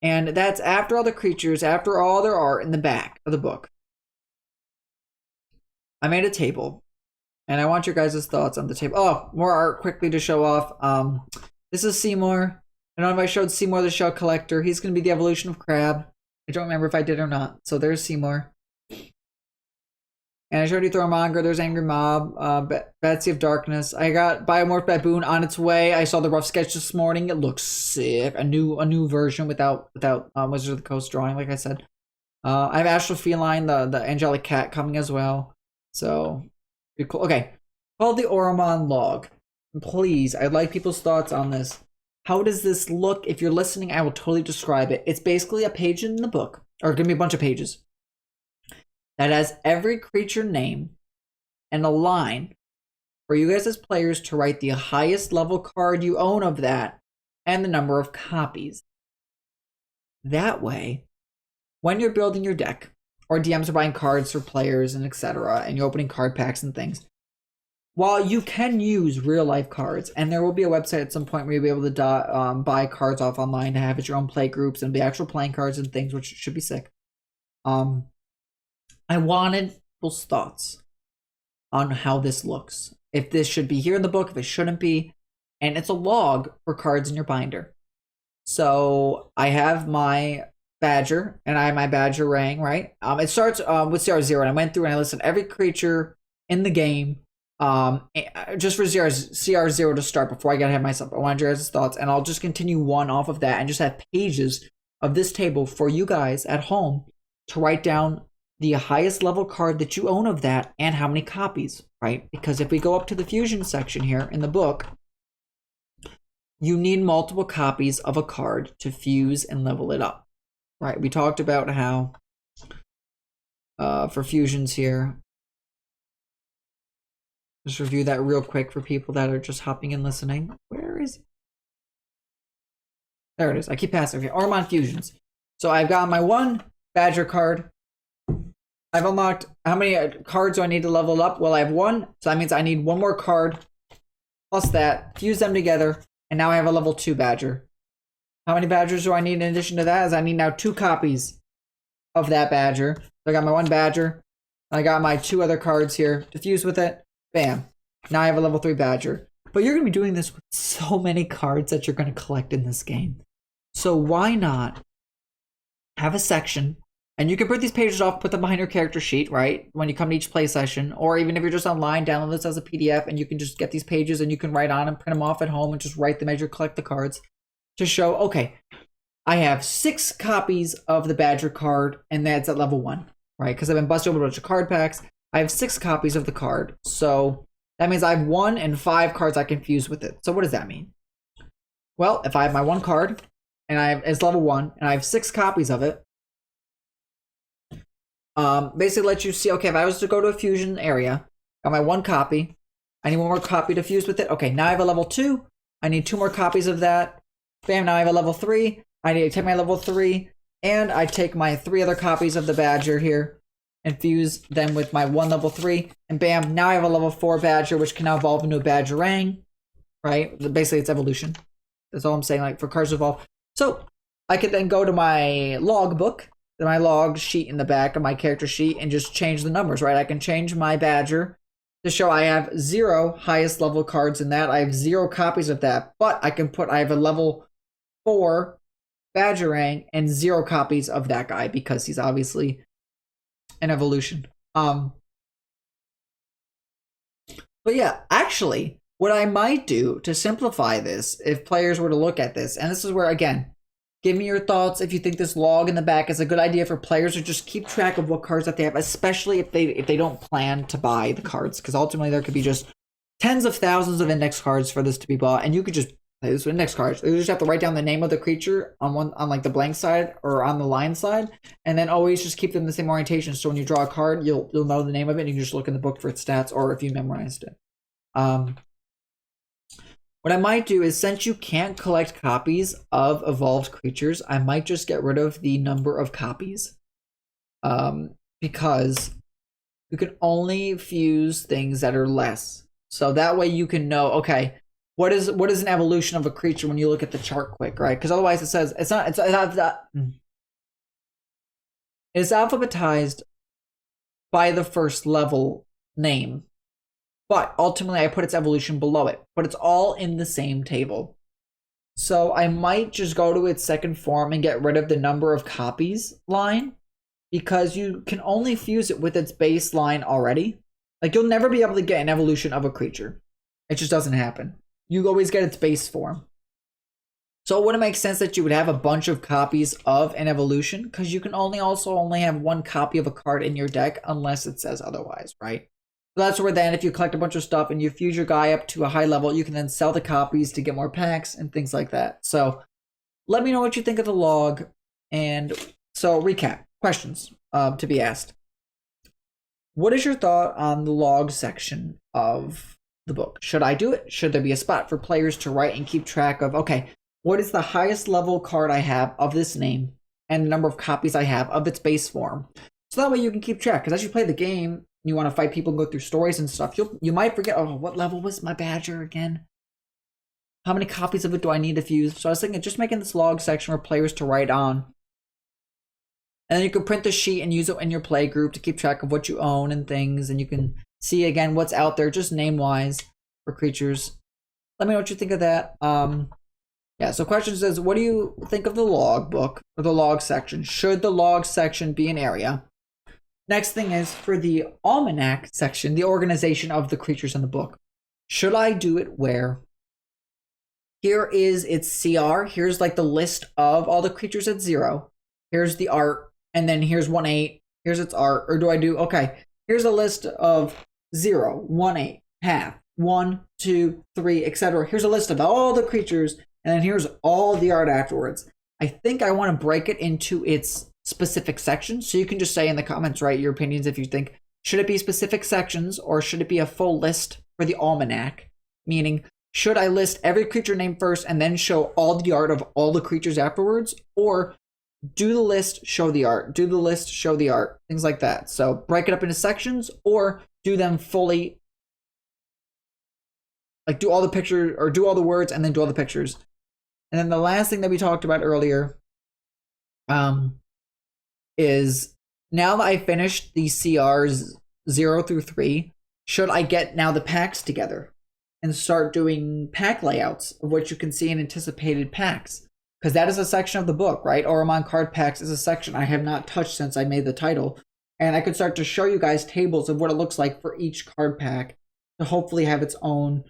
And that's after all the creatures, after all there are in the back of the book. I made a table, and I want your guys' thoughts on the table. Oh, more art quickly to show off. This is Seymour. I don't know if I showed Seymour the Shell Collector. He's going to be the evolution of Crab. I don't remember if I did or not. So there's Seymour. And I showed you Thornmonger. There's Angry Mob. Betsy of Darkness. I got Biomorph Baboon on its way. I saw the rough sketch this morning. It looks sick. A new version without Wizards of the Coast drawing, like I said. I have Astral Feline, the Angelic Cat, coming as well. So, pretty cool. Okay. Called the Auromon Log. Please, I'd like people's thoughts on this. How does this look? If you're listening, I will totally describe it. It's basically a page in the book, or going to be a bunch of pages, that has every creature name and a line for you guys as players to write the highest level card you own of that and the number of copies. That way, when you're building your deck, or DMs are buying cards for players and etc., and you're opening card packs and things, while you can use real life cards, and there will be a website at some point where you'll be able to buy cards off online to have at your own play groups and be actual playing cards and things, which should be sick. I wanted people's thoughts on how this looks. If this should be here in the book, if it shouldn't be. And it's a log for cards in your binder. So I have my Badger, and I have my Badger Rang, right? It starts with CR0, and I went through and I listed every creature in the game Just for CR0 to start before I gotta have myself. I want your guys' thoughts, and I'll just continue one off of that and just have pages of this table for you guys at home to write down the highest level card that you own of that and how many copies, right? Because if we go up to the fusion section here in the book, you need multiple copies of a card to fuse and level it up, right? We talked about how for fusions here, just review that real quick for people that are just hopping and listening. Where is it? There it is. I keep passing here. Auromon fusions. So I've got my one Badger card. I've unlocked, how many cards do I need to level up? Well, I have one, so that means I need one more card plus that, fuse them together, and now I have a level 2 Badger. How many Badgers do I need in addition to that? Is I need now 2 copies of that Badger. So I got my one Badger, I got my 2 other cards here to fuse with it. Bam. Now I have a level 3 Badger. But you're going to be doing this with so many cards that you're going to collect in this game. So why not have a section, and you can print these pages off, put them behind your character sheet, right? When you come to each play session, or even if you're just online, download this as a PDF, and you can just get these pages and you can write on and print them off at home and just write them as you collect the cards to show, okay, I have 6 copies of the Badger card, and that's at level 1, right? Because I've been busting over a bunch of card packs. I have 6 copies of the card, so that means I have 1 and 5 cards I can fuse with it. So what does that mean? Well, if I have my one card, and it's level 1, and I have 6 copies of it, basically lets you see, okay, if I was to go to a fusion area, got my 1 copy, I need 1 more copy to fuse with it. Okay, now I have a level 2, I need 2 more copies of that. Bam, now I have a level 3, I need to take my level 3, and I take my 3 other copies of the Badger here, and fuse them with my 1 level 3, and bam, now I have a level 4 Badger, which can now evolve into a Badgerang, right? Basically, it's evolution. That's all I'm saying, like, for cards to evolve. So, I could then go to my log book, my log sheet in the back of my character sheet, and just change the numbers, right? I can change my Badger to show I have 0 highest level cards in that. I have 0 copies of that, but I can put, I have a level 4 Badgerang and 0 copies of that guy because he's obviously an evolution. But yeah, actually, what I might do to simplify this, if players were to look at this, and this is where, again, give me your thoughts if you think this log in the back is a good idea for players to just keep track of what cards that they have, especially if they don't plan to buy the cards, because ultimately there could be just tens of thousands of index cards for this to be bought, and you could just play this with index cards. You just have to write down the name of the creature on like the blank side or on the line side, and then always just keep them the same orientation. So when you draw a card, you'll know the name of it, and you can just look in the book for its stats, or if you memorized it. What I might do is, since you can't collect copies of evolved creatures, I might just get rid of the number of copies. Because you can only fuse things that are less. So that way you can know, okay, what is an evolution of a creature when you look at the chart quick, right? Because otherwise it says it's alphabetized by the first level name. But ultimately, I put its evolution below it. But it's all in the same table. So I might just go to its second form and get rid of the number of copies line. Because you can only fuse it with its base line already. Like, you'll never be able to get an evolution of a creature. It just doesn't happen. You always get its base form. So it wouldn't make sense that you would have a bunch of copies of an evolution. Because you can only have 1 copy of a card in your deck. Unless it says otherwise, right? So that's where then, if you collect a bunch of stuff and you fuse your guy up to a high level, you can then sell the copies to get more packs and things like that. So let me know what you think of the log. And so recap, questions to be asked. What is your thought on the log section of the book? Should I do it? Should there be a spot for players to write and keep track of, okay, what is the highest level card I have of this name and the number of copies I have of its base form? So that way you can keep track. Because as you play the game, you want to fight people and go through stories and stuff, you might forget, oh, what level was my Badger again? How many copies of it do I need to fuse? So I was thinking just making this log section for players to write on. And then you can print the sheet and use it in your play group to keep track of what you own and things. And you can see, again, what's out there just name-wise for creatures. Let me know what you think of that. Yeah, so question says, what do you think of the log book or the log section? Should the log section be an area? Next thing is for the almanac section, the organization of the creatures in the book. Should I do it where here is its CR, here's like the list of all the creatures at 0, here's the art, and then here's 1/8, here's its art, or do I do, okay, here's a list of 0, 1/8, half, 1, 2, 3, etc. Here's a list of all the creatures, and then here's all the art afterwards. I think I want to break it into its specific sections, so you can just say in the comments, write your opinions if you think, should it be specific sections, or should it be a full list for the almanac? Meaning, should I list every creature name first and then show all the art of all the creatures afterwards? Or do the list, show the art, do the list, show the art, things like that. So break it up into sections, or do them fully, like do all the pictures, or do all the words and then do all the pictures. And then the last thing that we talked about earlier is, now that I finished the CRs 0 through 3, should I get now the packs together and start doing pack layouts of what you can see in anticipated packs? Because that is a section of the book, right? Auromon card packs is a section I have not touched since I made the title. And I could start to show you guys tables of what it looks like for each card pack to hopefully have its own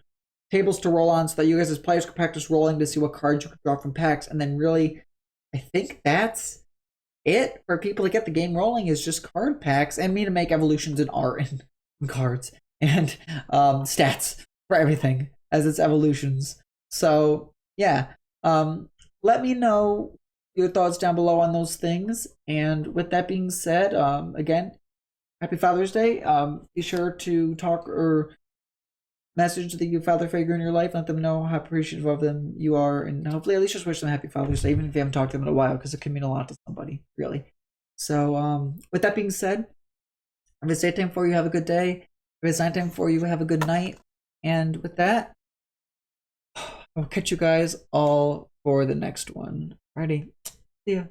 tables to roll on, so that you guys as players can practice rolling to see what cards you could draw from packs. And then really, I think that's it for people to get the game rolling, is just card packs, and me to make evolutions in art and cards and stats for everything as its evolutions. So yeah, let me know your thoughts down below on those things. And with that being said, again, happy Father's Day. Be sure to talk or message the father figure in your life, let them know how appreciative of them you are, and hopefully at least just wish them happy Father's Day, even if you haven't talked to them in a while, because it can mean a lot to somebody, really. So with that being said, if it's daytime for you, have a good day. If it's nighttime for you, have a good night. And with that, I'll catch you guys all for the next one. Alrighty, see ya.